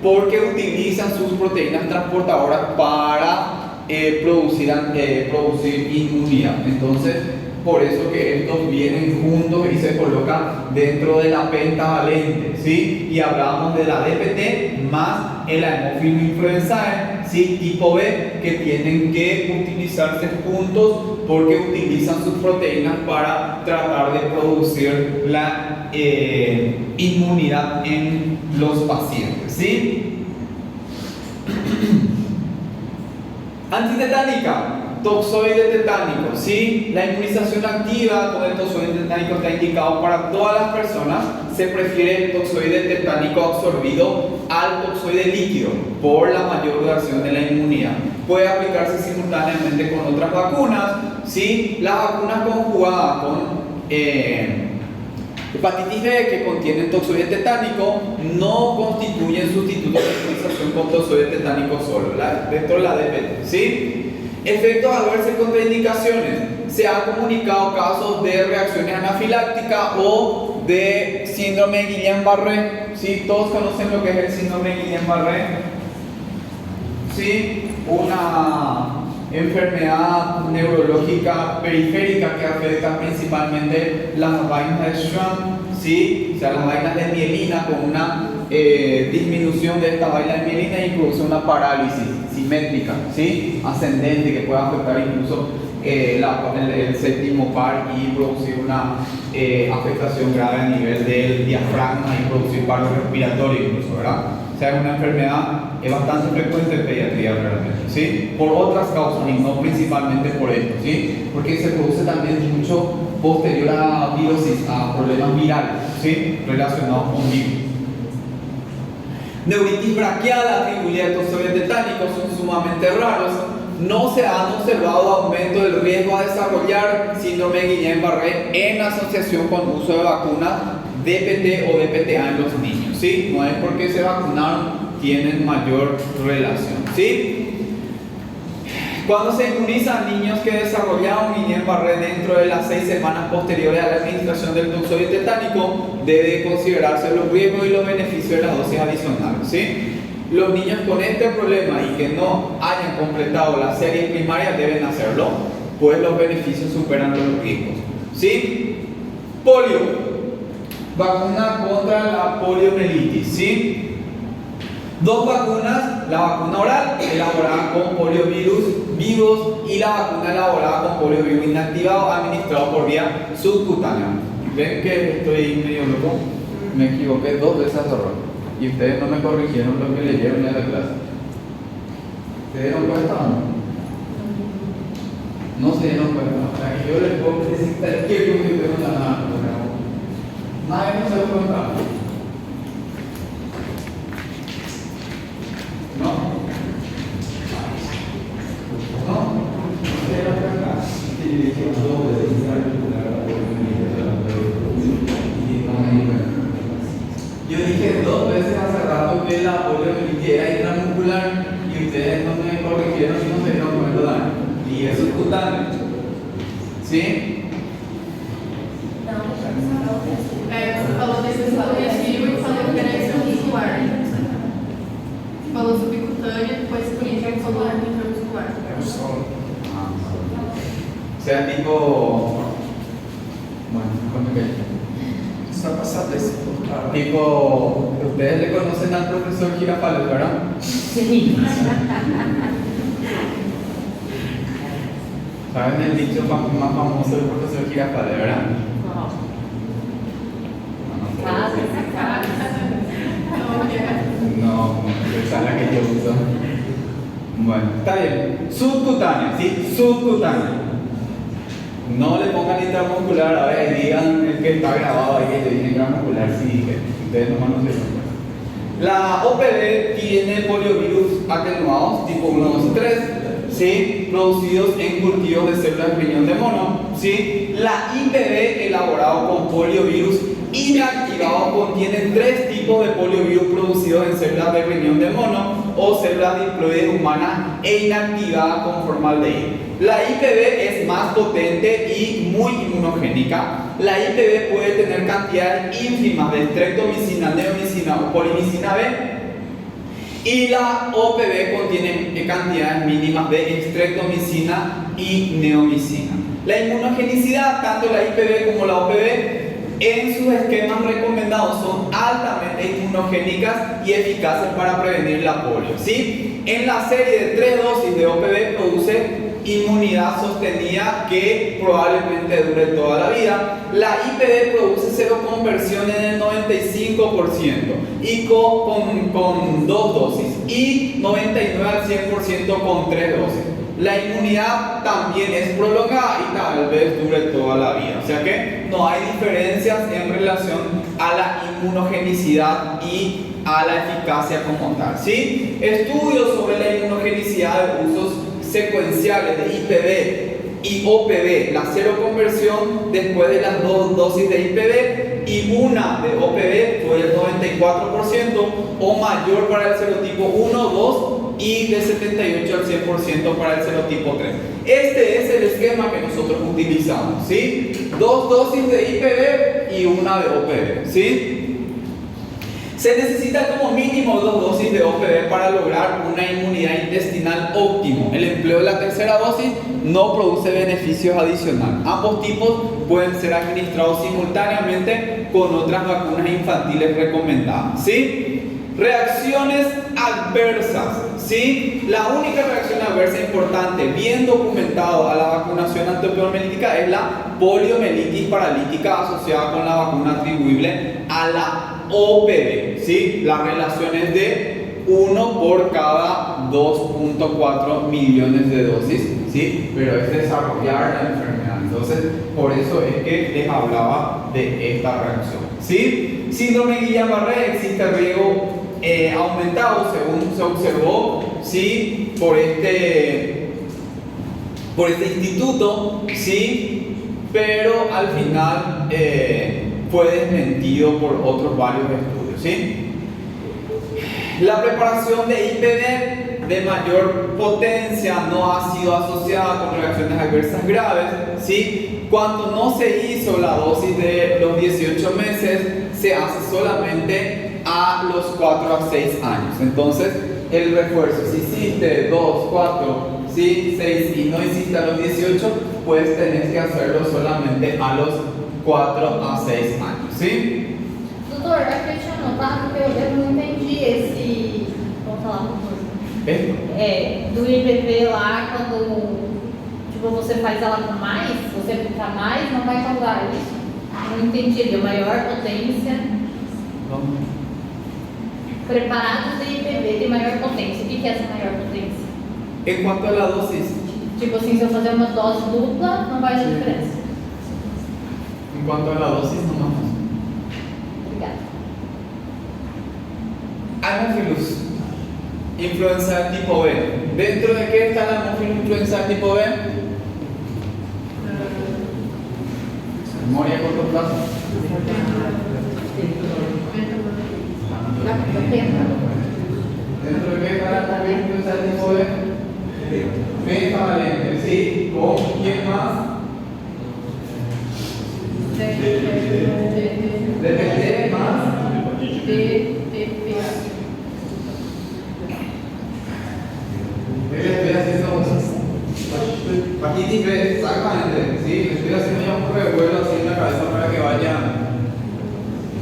porque utilizan sus proteínas transportadoras para producir inmunidad. Entonces, por eso que estos vienen juntos y se colocan dentro de la pentavalente, ¿sí? Y hablamos de la DPT más el hemófilo influenzae, ¿sí?, tipo B, que tienen que utilizarse juntos porque utilizan sus proteínas para tratar de producir la inmunidad en los pacientes, ¿sí? Antitetánica, toxoide tetánico, ¿sí? La inmunización activa con el toxoide tetánico está indicado para todas las personas. Se prefiere el toxoide tetánico absorbido al toxoide líquido por la mayor duración de la inmunidad. Puede aplicarse simultáneamente con otras vacunas, ¿sí? Las vacunas conjugadas con hepatitis B que contienen toxoide tetánico no constituyen sustituto de inmunización con toxoide tetánico solo, dentro de la DPT, ¿sí? Efectos adversos y contraindicaciones. Se han comunicado casos de reacciones anafilácticas o de síndrome de Guillain-Barré, ¿sí? Todos conocen lo que es el síndrome de Guillain-Barré, ¿sí? Una enfermedad neurológica periférica que afecta principalmente las vainas de Schwann, ¿sí? O sea, las vainas de mielina con una disminución de esta vaina de mielina y produce una parálisis simétrica, ¿sí?, ascendente que puede afectar incluso el séptimo par y producir una afectación grave a nivel del diafragma y producir paro respiratorio incluso, ¿verdad? O sea, es una enfermedad bastante frecuente en pediatría realmente, ¿sí? Por otras causas y no principalmente por esto, ¿sí? Porque se produce también mucho posterior a virosis, a problemas virales, ¿sí?, relacionados con virus. Neuritis braquial atribuida a toxoide tetánico son sumamente raros. No se han observado aumento del riesgo a desarrollar síndrome de Guillain-Barré en asociación con uso de vacunas DPT o DPTA en los niños, ¿sí? No es porque se vacunaron, tienen mayor relación, ¿sí? Cuando se inmunizan niños que desarrollaron Guillain-Barré dentro de las 6 semanas posteriores a la administración del toxoide tetánico, debe considerarse los riesgos y los beneficios de las dosis adicionales, ¿sí? Los niños con este problema y que no hayan completado las series primarias deben hacerlo. pues los beneficios superan los riesgos. ¿Sí? Polio. Vacuna contra la poliomielitis. ¿Sí? Dos vacunas, la vacuna oral elaborada con poliovirus vivos y la vacuna elaborada con poliovirus inactivado administrado por vía subcutánea. ¿Ven que estoy medio loco? Me equivoqué 2 veces a horror y ustedes no me corrigieron lo que leyeron en la clase. ¿Se dieron cuenta o no? No se dieron cuenta. O sea, que yo les puedo decir que ustedes no dan nada. Nadie no se dio cuenta. ¿No? ¿No? Yo dije 2 veces hace rato que la poliomielitis era intramuscular y ustedes no me corrigieron y no se dieron cuenta. Y eso es cutáneo. ¿Sí? Você falou desse coletivo e falou que era intramuscular. Você falou subcutânea, depois por isso que falou intramuscular. O sea, tipo. Bueno, ¿cómo que? Só para saber se for Tipo, ustedes le conocen al profesor Girafales, ¿verdad? Sí. ¿Saben el dicho más famoso del profesor Girafales, verdad? No, esa es la que yo uso. Bueno, está bien. Subcutánea, ¿sí? Subcutánea. No le pongan intramuscular, a ver, digan el que está grabado ahí que le dije intramuscular, sí, que ustedes nomás no se dan. La OPV tiene poliovirus atenuados tipo 1, 2 y 3, ¿sí? Producidos en cultivos de células de riñón de mono, ¿sí? La IPV elaborado con poliovirus inactivado contiene 3 tipos de poliovirus producidos en células de riñón de mono o células diploides humanas e inactivadas con formaldehído. La IPV es más potente y muy inmunogénica. La IPV puede tener cantidades ínfimas de streptomicina, neomicina o polimicina B. Y la OPV contiene cantidades mínimas de streptomicina y neomicina. La inmunogenicidad, tanto la IPV como la OPV, en sus esquemas recomendados son altamente inmunogénicas y eficaces para prevenir la polio. ¿Sí? En la serie de 3 dosis de OPV produce inmunidad sostenida que probablemente dure toda la vida. La IPV produce seroconversión en el 95% y con 2 dosis y 99 al 100% con 3 dosis. La inmunidad también es prolongada y tal vez dure toda la vida. O sea que no hay diferencias en relación a la inmunogenicidad y a la eficacia como tal. ¿Sí? Estudios sobre la inmunogenicidad de usos secuenciales de IPV y OPV, la seroconversión después de las 2 dosis de IPV y una de OPV fue del 94% o mayor para el serotipo 1, 2 y de 78 al 100% para el serotipo 3. Este es el esquema que nosotros utilizamos, ¿sí? 2 dosis de IPV y una de OPV, ¿sí? Se necesita como mínimo 2 dosis de OPV para lograr una inmunidad intestinal óptima. El empleo de la tercera dosis no produce beneficios adicionales. Ambos tipos pueden ser administrados simultáneamente con otras vacunas infantiles recomendadas, ¿sí? Reacciones adversas, ¿sí? La única reacción adversa importante, bien documentado a la vacunación antipoliomielítica, es la poliomielitis paralítica asociada con la vacuna atribuible a la OPV, ¿sí? La relación es de 1 por cada 2.4 millones de dosis, ¿sí? Pero es desarrollar la enfermedad. Entonces, por eso es que les hablaba de esta reacción, ¿sí? Síndrome de Guillain-Barré, existe riesgo aumentado según se observó, ¿sí? por este instituto, ¿sí? Pero al final fue desmentido por otros varios estudios, ¿sí? La preparación de IPV de mayor potencia no ha sido asociada con reacciones adversas graves, ¿sí? Cuando no se hizo la dosis de los 18 meses, se hace solamente a los 4 a 6 años. Entonces, el refuerzo, si hiciste 2, 4, ¿sí? 6 y no hiciste a los 18, pues tenés que hacerlo solamente a los 4 a 6 años, ¿sí? Doutor, aqui eu tinha anotado que eu não entendi esse. Vamos falar uma coisa. Esto. Do IPV lá, quando tipo, você faz ela com mais, você aplicar mais, não vai causar isso. Não entendi, de maior potência. Preparados de IPV de maior potência. O que é essa maior potência? En cuanto a la dosis, Tipo assim, se eu fazer uma dose dupla, não vai dar diferença. en cuanto a la dosis, no vamos. Obrigada. Anófilos, influenza tipo B. ¿Dentro de qué está la anófilo influenza tipo B? Memoria a corto plazo. ¿Dentro de qué está la anófilo influenza tipo B? Pentavalente, ¿sí? ¿Con quién más? DPT más. Le estoy haciendo hepatitis B, exactamente, sí, le estoy haciendo ya un revuelo así en la cabeza para que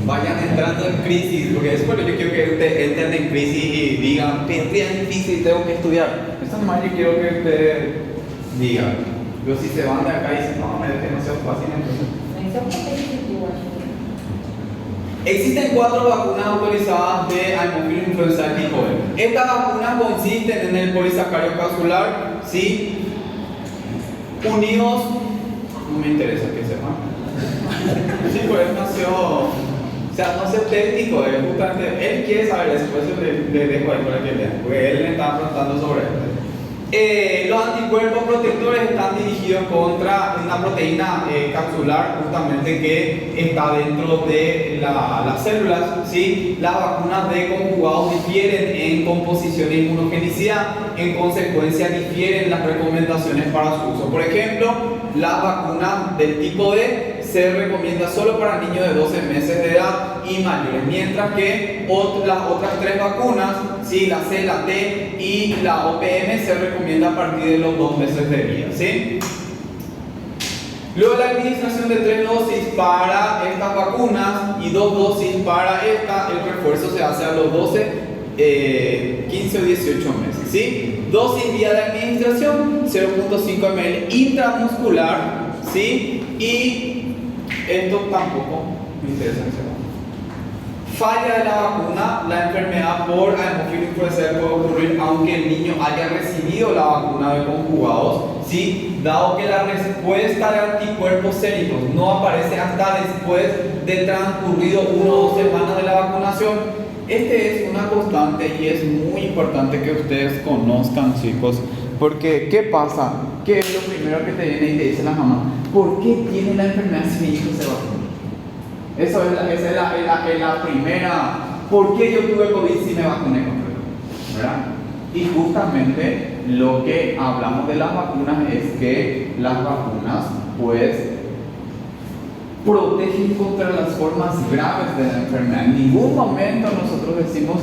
vayan entrando en crisis, porque después yo quiero que ustedes entren en crisis y digan, pediatría es difícil, tengo que estudiar. Eso es más yo quiero que ustedes digan. Pero si se van de acá y dicen, no, me dejen, no sea fácil, entonces. Esse é o potência que eu acho. Existen 4 vacunas autorizadas de hemófilo influenza tipo B. Estas vacunas consisten en el polisacárido capsular, ¿sí? Unidos, no me interesa que sepan. Sí, pues nació, o sea, no sé técnico, justamente él quiere saber eso, por eso le dejo ahí para que lean, porque él me está preguntando sobre esto. Los anticuerpos protectores están dirigidos contra una proteína capsular justamente que está dentro de las células, ¿sí? Las vacunas de conjugados difieren en composición e inmunogenicidad, en consecuencia difieren las recomendaciones para su uso. Por ejemplo, las vacunas del tipo D se recomienda solo para niños de 12 meses de edad y mayores, mientras que las otras 3 vacunas, ¿sí? La C, la T y la OPM, se recomienda a partir de los 2 meses de vida, ¿sí? Luego la administración de 3 dosis para estas vacunas y 2 dosis para esta, el refuerzo se hace a los 12, 15 o 18 meses, ¿sí? Dosis vía de administración, 0.5 ml intramuscular, ¿sí? Y esto tampoco me interesa que sepan. Falla de la vacuna, la enfermedad por hemófilo influenza puede ocurrir aunque el niño haya recibido la vacuna de conjugados, ¿sí? Dado que la respuesta de anticuerpos séricos no aparece hasta después de transcurrido 1 o 2 semanas de la vacunación. Este es una constante y es muy importante que ustedes conozcan, chicos, porque ¿qué pasa? ¿Qué es lo primero que te viene y te dice la mamá? ¿Por qué tiene la enfermedad si mi hijo se vacuna? Esa es la primera. ¿Por qué yo tuve COVID si me vacuné contra él? ¿Verdad? Y justamente lo que hablamos de las vacunas es que las vacunas pues protegen contra las formas graves de la enfermedad. En ningún momento nosotros decimos,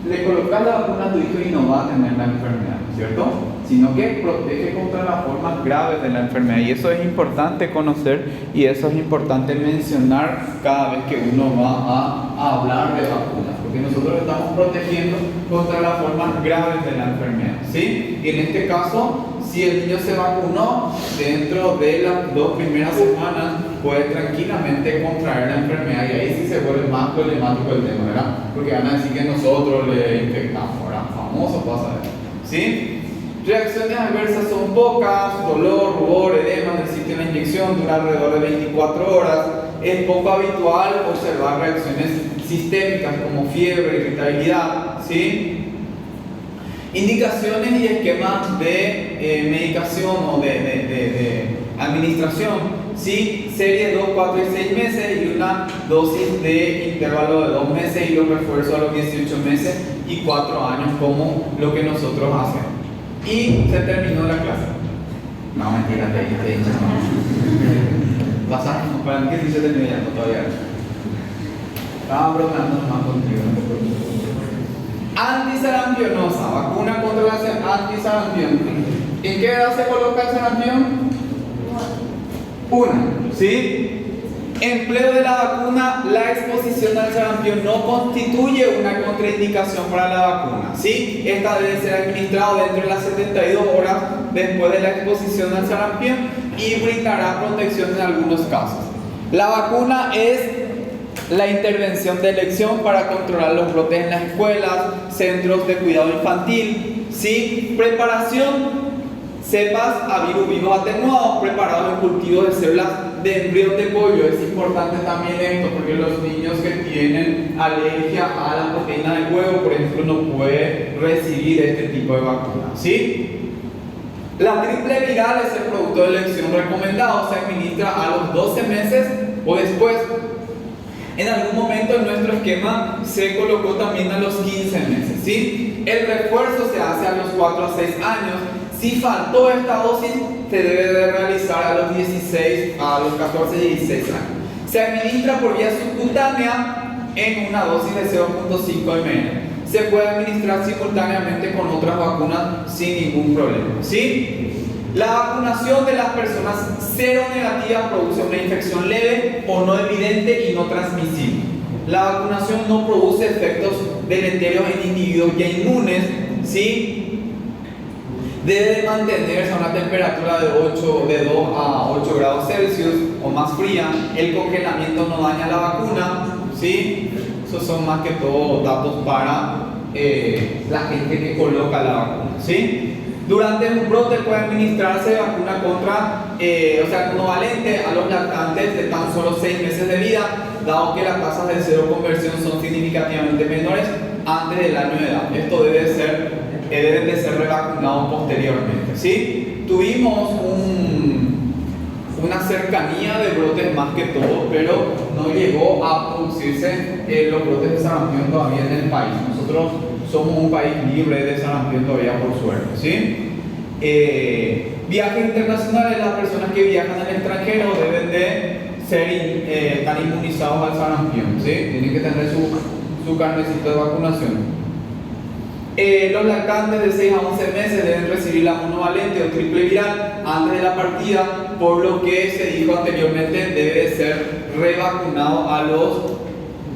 le colocas la vacuna a tu hijo y no va a tener la enfermedad, ¿cierto? Sino que protege contra las formas graves de la enfermedad. Y eso es importante conocer y eso es importante mencionar cada vez que uno va a hablar de vacunas, porque nosotros estamos protegiendo contra las formas graves de la enfermedad, ¿sí? Y en este caso, si el niño se vacunó, dentro de las 2 primeras semanas puede tranquilamente contraer la enfermedad, y ahí sí se vuelve más problemático el tema, ¿verdad? Porque van a decir que nosotros le infectamos, ¿verdad? Famoso pasa eso, ¿sí? Reacciones adversas son pocas: dolor, rubor, edema del sitio de la inyección, dura alrededor de 24 horas. Es poco habitual observar reacciones sistémicas como fiebre, irritabilidad, ¿sí? Indicaciones y esquemas de medicación o de administración, ¿sí? Series 2, 4 y 6 meses y una dosis de intervalo de 2 meses y los refuerzos a los 18 meses y 4 años como lo que nosotros hacemos. Y se terminó la clase. No, mentira, te he dicho no. Pasamos, para mí que sí se terminó ya, no todavía. Estaba bromeando nomás contigo, no te preocupes. Antisarampionosa, vacuna contra la antisarampión. ¿En qué edad se coloca el sarampión? Una, ¿sí? Empleo de la vacuna, la exposición al sarampión no constituye una contraindicación para la vacuna, ¿sí? Esta debe ser administrada dentro de las 72 horas después de la exposición al sarampión y brindará protección en algunos casos. La vacuna es la intervención de elección para controlar los brotes en las escuelas, centros de cuidado infantil, ¿sí? Preparación. Cepas a virus vivos atenuados preparados en cultivos de células de embrión de pollo. Es importante también esto porque los niños que tienen alergia a la proteína del huevo, por ejemplo, no pueden recibir este tipo de vacuna, ¿sí? La triple viral es el producto de elección recomendado, se administra a los 12 meses o después. En algún momento en nuestro esquema se colocó también a los 15 meses, ¿sí? El refuerzo se hace a los 4 a 6 años. Si faltó esta dosis, se debe de realizar a los 14 y 16 años. Se administra por vía subcutánea en una dosis de 0.5 ml. Se puede administrar simultáneamente con otras vacunas sin ningún problema, ¿sí? La vacunación de las personas seronegativas produce una infección leve o no evidente y no transmisible. La vacunación no produce efectos deleterios en individuos ya inmunes, ¿sí? Debe de mantenerse a una temperatura de 2 a 8 grados Celsius o más fría. El congelamiento no daña la vacuna, ¿sí? Esos son más que todo datos para la gente que coloca la vacuna, ¿sí? Durante un brote puede administrarse vacuna monovalente a los lactantes de tan solo 6 meses de vida, dado que las tasas de seroconversión son significativamente menores antes del año de edad. Esto deben de ser revacunados posteriormente, ¿sí? Tuvimos una cercanía de brotes más que todo, pero no llegó a producirse los brotes de sarampión todavía en el país. Nosotros somos un país libre de sarampión todavía, por suerte, ¿sí? Viajes internacionales, las personas que viajan al extranjero deben de ser estar inmunizados al sarampión, ¿sí? Tienen que tener su carnecito de vacunación. Los lactantes de 6 a 11 meses deben recibir la monovalente o triple viral antes de la partida, por lo que se dijo anteriormente debe ser revacunado a los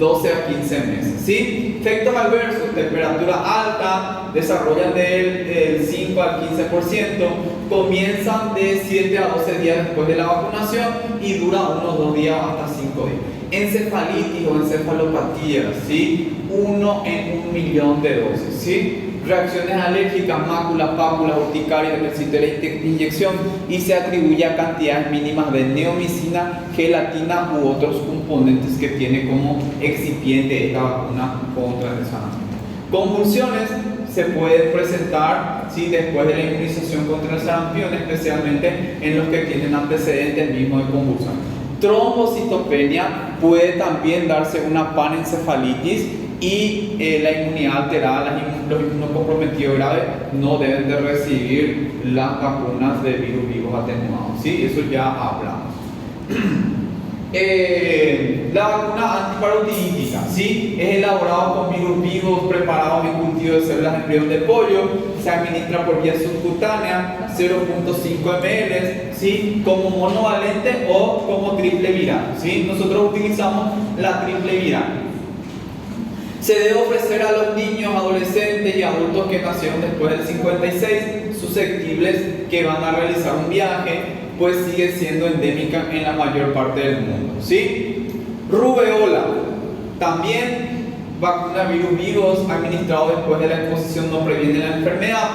12 a 15 meses, ¿sí? Efectos adversos: temperatura alta, desarrollan del 5 al 15%, comienzan de 7 a 12 días después de la vacunación y dura unos 2 días hasta 5 días. Encefalitis o encefalopatía, ¿sí? 1 en 1 millón de dosis, ¿sí? Reacciones alérgicas, máculas, pápulas, urticarias, necesita inyección y se atribuye a cantidades mínimas de neomicina, gelatina u otros componentes que tiene como excipiente esta vacuna contra el sarampión. Convulsiones se pueden presentar, ¿sí?, después de la inmunización contra el sarampión, especialmente en los que tienen antecedentes mismos de convulsión. Trombocitopenia, puede también darse una panencefalitis y la inmunidad alterada, los inmunocomprometidos graves no deben de recibir las vacunas de virus vivos atenuados, ¿sí? Eso ya hablamos. La vacuna antiparotídica, ¿sí?, es elaborado con virus vivos preparados en cultivo de células de embrión de pollo, se administra por vía subcutánea, 0.5 ml, ¿sí?, como monovalente o como triple viral, ¿sí? Nosotros utilizamos la triple viral. Se debe ofrecer a los niños, adolescentes y adultos que nacieron después del 56, susceptibles que van a realizar un viaje, pues sigue siendo endémica en la mayor parte del mundo, ¿sí? Rubeola, también vacuna virus vivos administrado después de la exposición no previene la enfermedad.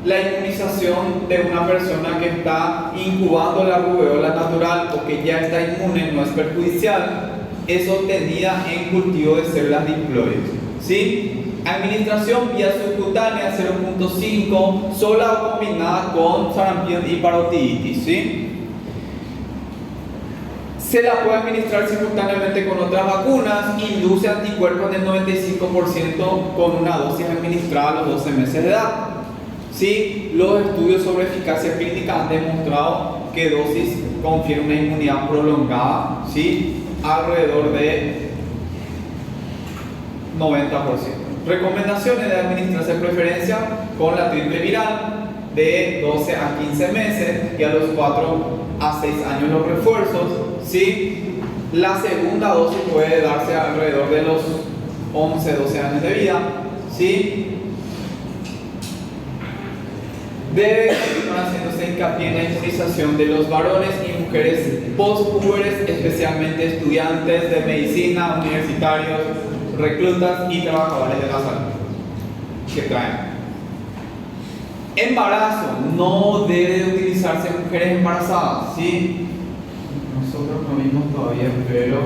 La inmunización de una persona que está incubando la rubeola natural o que ya está inmune no es perjudicial, es obtenida en cultivo de células diploides, ¿sí? Administración vía subcutánea 0.5, sola o combinada con sarampión y parotiditis, ¿sí? Se la puede administrar simultáneamente con otras vacunas, induce anticuerpos del 95% con una dosis administrada a los 12 meses de edad, ¿sí? Los estudios sobre eficacia clínica han demostrado que dosis confiere una inmunidad prolongada, ¿sí?, alrededor de 90%. Recomendaciones de administrarse preferencia con la triple viral. de 12 a 15 meses y a los 4 a 6 años los refuerzos, ¿sí? La segunda dosis puede darse alrededor de los 11, 12 años de vida, ¿sí? Debe continuar haciéndose hincapié en la inmunización de los varones y mujeres postpúberes, especialmente estudiantes de medicina, universitarios, reclutas y trabajadores de la salud que traen. Embarazo no debe de utilizarse en mujeres embarazadas, ¿sí? Nosotros no vimos todavía, pero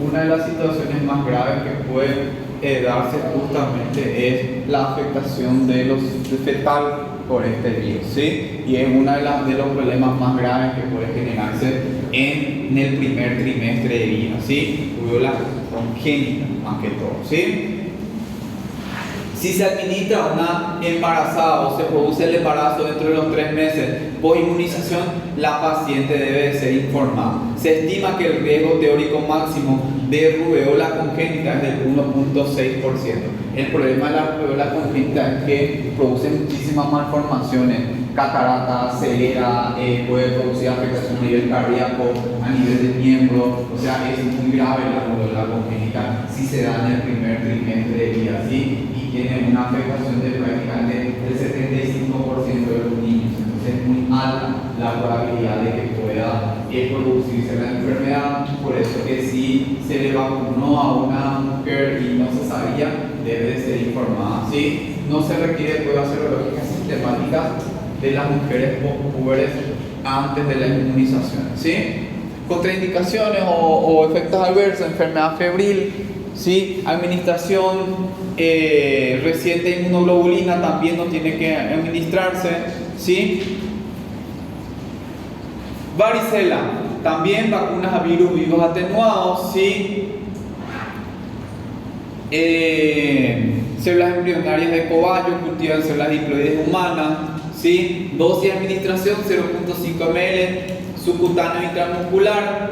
una de las situaciones más graves que puede darse justamente es la afectación de los fetal por este virus, ¿sí? Y es uno de los problemas más graves que puede generarse en el primer trimestre de vida, ¿sí? La congénita más que todo, ¿sí? Si se administra a una embarazada o se produce el embarazo dentro de los 3 meses post inmunización, la paciente debe de ser informada. Se estima que el riesgo teórico máximo de rubeola congénita es del 1.6%. El problema de la rubeola congénita es que produce muchísimas malformaciones, catarata, ceguera, puede producir afectación a nivel cardíaco, a nivel de miembro, o sea, es muy grave la rubeola congénita si se da en el primer trimestre de vida, ¿sí? Y tiene una afectación de prácticamente del 75% de los niños, entonces es muy alta la probabilidad de que pueda producirse la enfermedad. Por eso que si se le vacunó a una mujer y no se sabía, debe de ser informada, ¿sí? No se requiere pruebas serológicas sistemáticas de las mujeres postpúberes antes de la inmunización, ¿sí? Contraindicaciones o efectos adversos, enfermedad febril, ¿sí? Administración reciente de inmunoglobulina también no tiene que administrarse, ¿sí? Varicela, también vacunas a virus vivos atenuados, ¿sí? Células embrionarias de cobayo cultivan células diploides humanas, ¿sí? Dosis de administración 0.5 ml, subcutáneo intramuscular,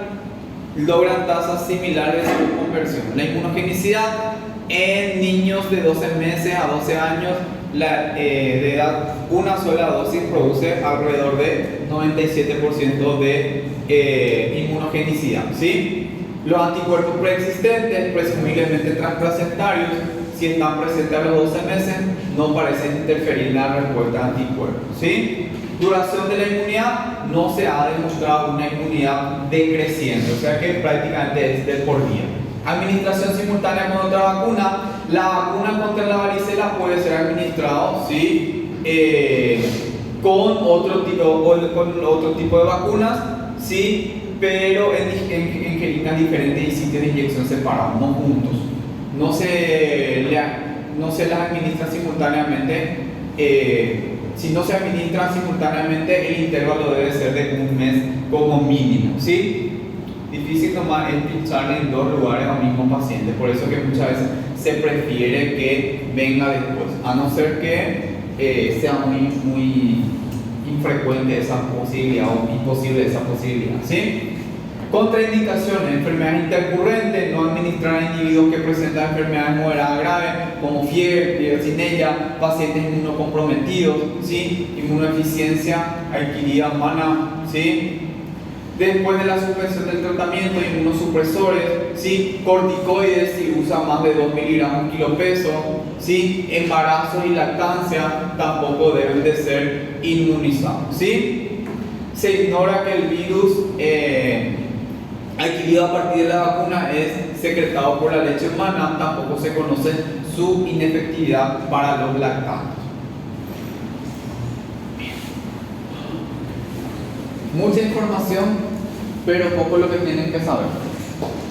logran tasas similares de conversión. La inmunogenicidad en niños de 12 meses a 12 años de edad, una sola dosis produce alrededor de 97% de inmunogenicidad, ¿sí? Los anticuerpos preexistentes, presumiblemente transplacentarios, si están presentes a los 12 meses, no parecen interferir en la respuesta de anticuerpos, ¿sí? Duración de la inmunidad, no se ha demostrado una inmunidad decreciente, o sea que prácticamente es de por día. Administración simultánea con otra vacuna. La vacuna contra la varicela puede ser administrado, ¿sí? Con otro tipo de vacunas, ¿sí? Pero en jeringas diferentes y sitios de inyección separados, no juntos. No se las administra simultáneamente. Si no se administran simultáneamente, el intervalo debe ser de un mes como mínimo, ¿sí? Difícil nomás es pincharle en 2 lugares al mismo paciente, por eso que muchas veces se prefiere que venga después, a no ser que sea muy infrecuente esa posibilidad o imposible esa posibilidad, ¿sí? Contraindicaciones, enfermedades intercurrentes, no administrar a individuos que presentan enfermedades moderadas graves como fiebre sin ella, pacientes inmunocomprometidos, ¿sí? Inmunodeficiencia adquirida humana, ¿sí? Después de la suspensión del tratamiento, inmunosupresores, ¿sí? Corticoides si usa más de 2 miligramos kilo peso, ¿sí? Embarazos y lactancia tampoco deben de ser inmunizados, ¿sí? Se ignora que el virus adquirido a partir de la vacuna es secretado por la leche humana, tampoco se conoce su inefectividad para los lactantes. Mucha información, pero poco lo que tienen que saber.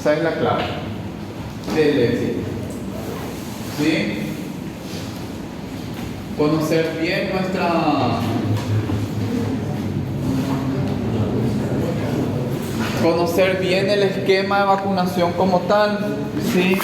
Esa es la clave del éxito, ¿sí? Conocer bien conocer bien el esquema de vacunación como tal, ¿sí?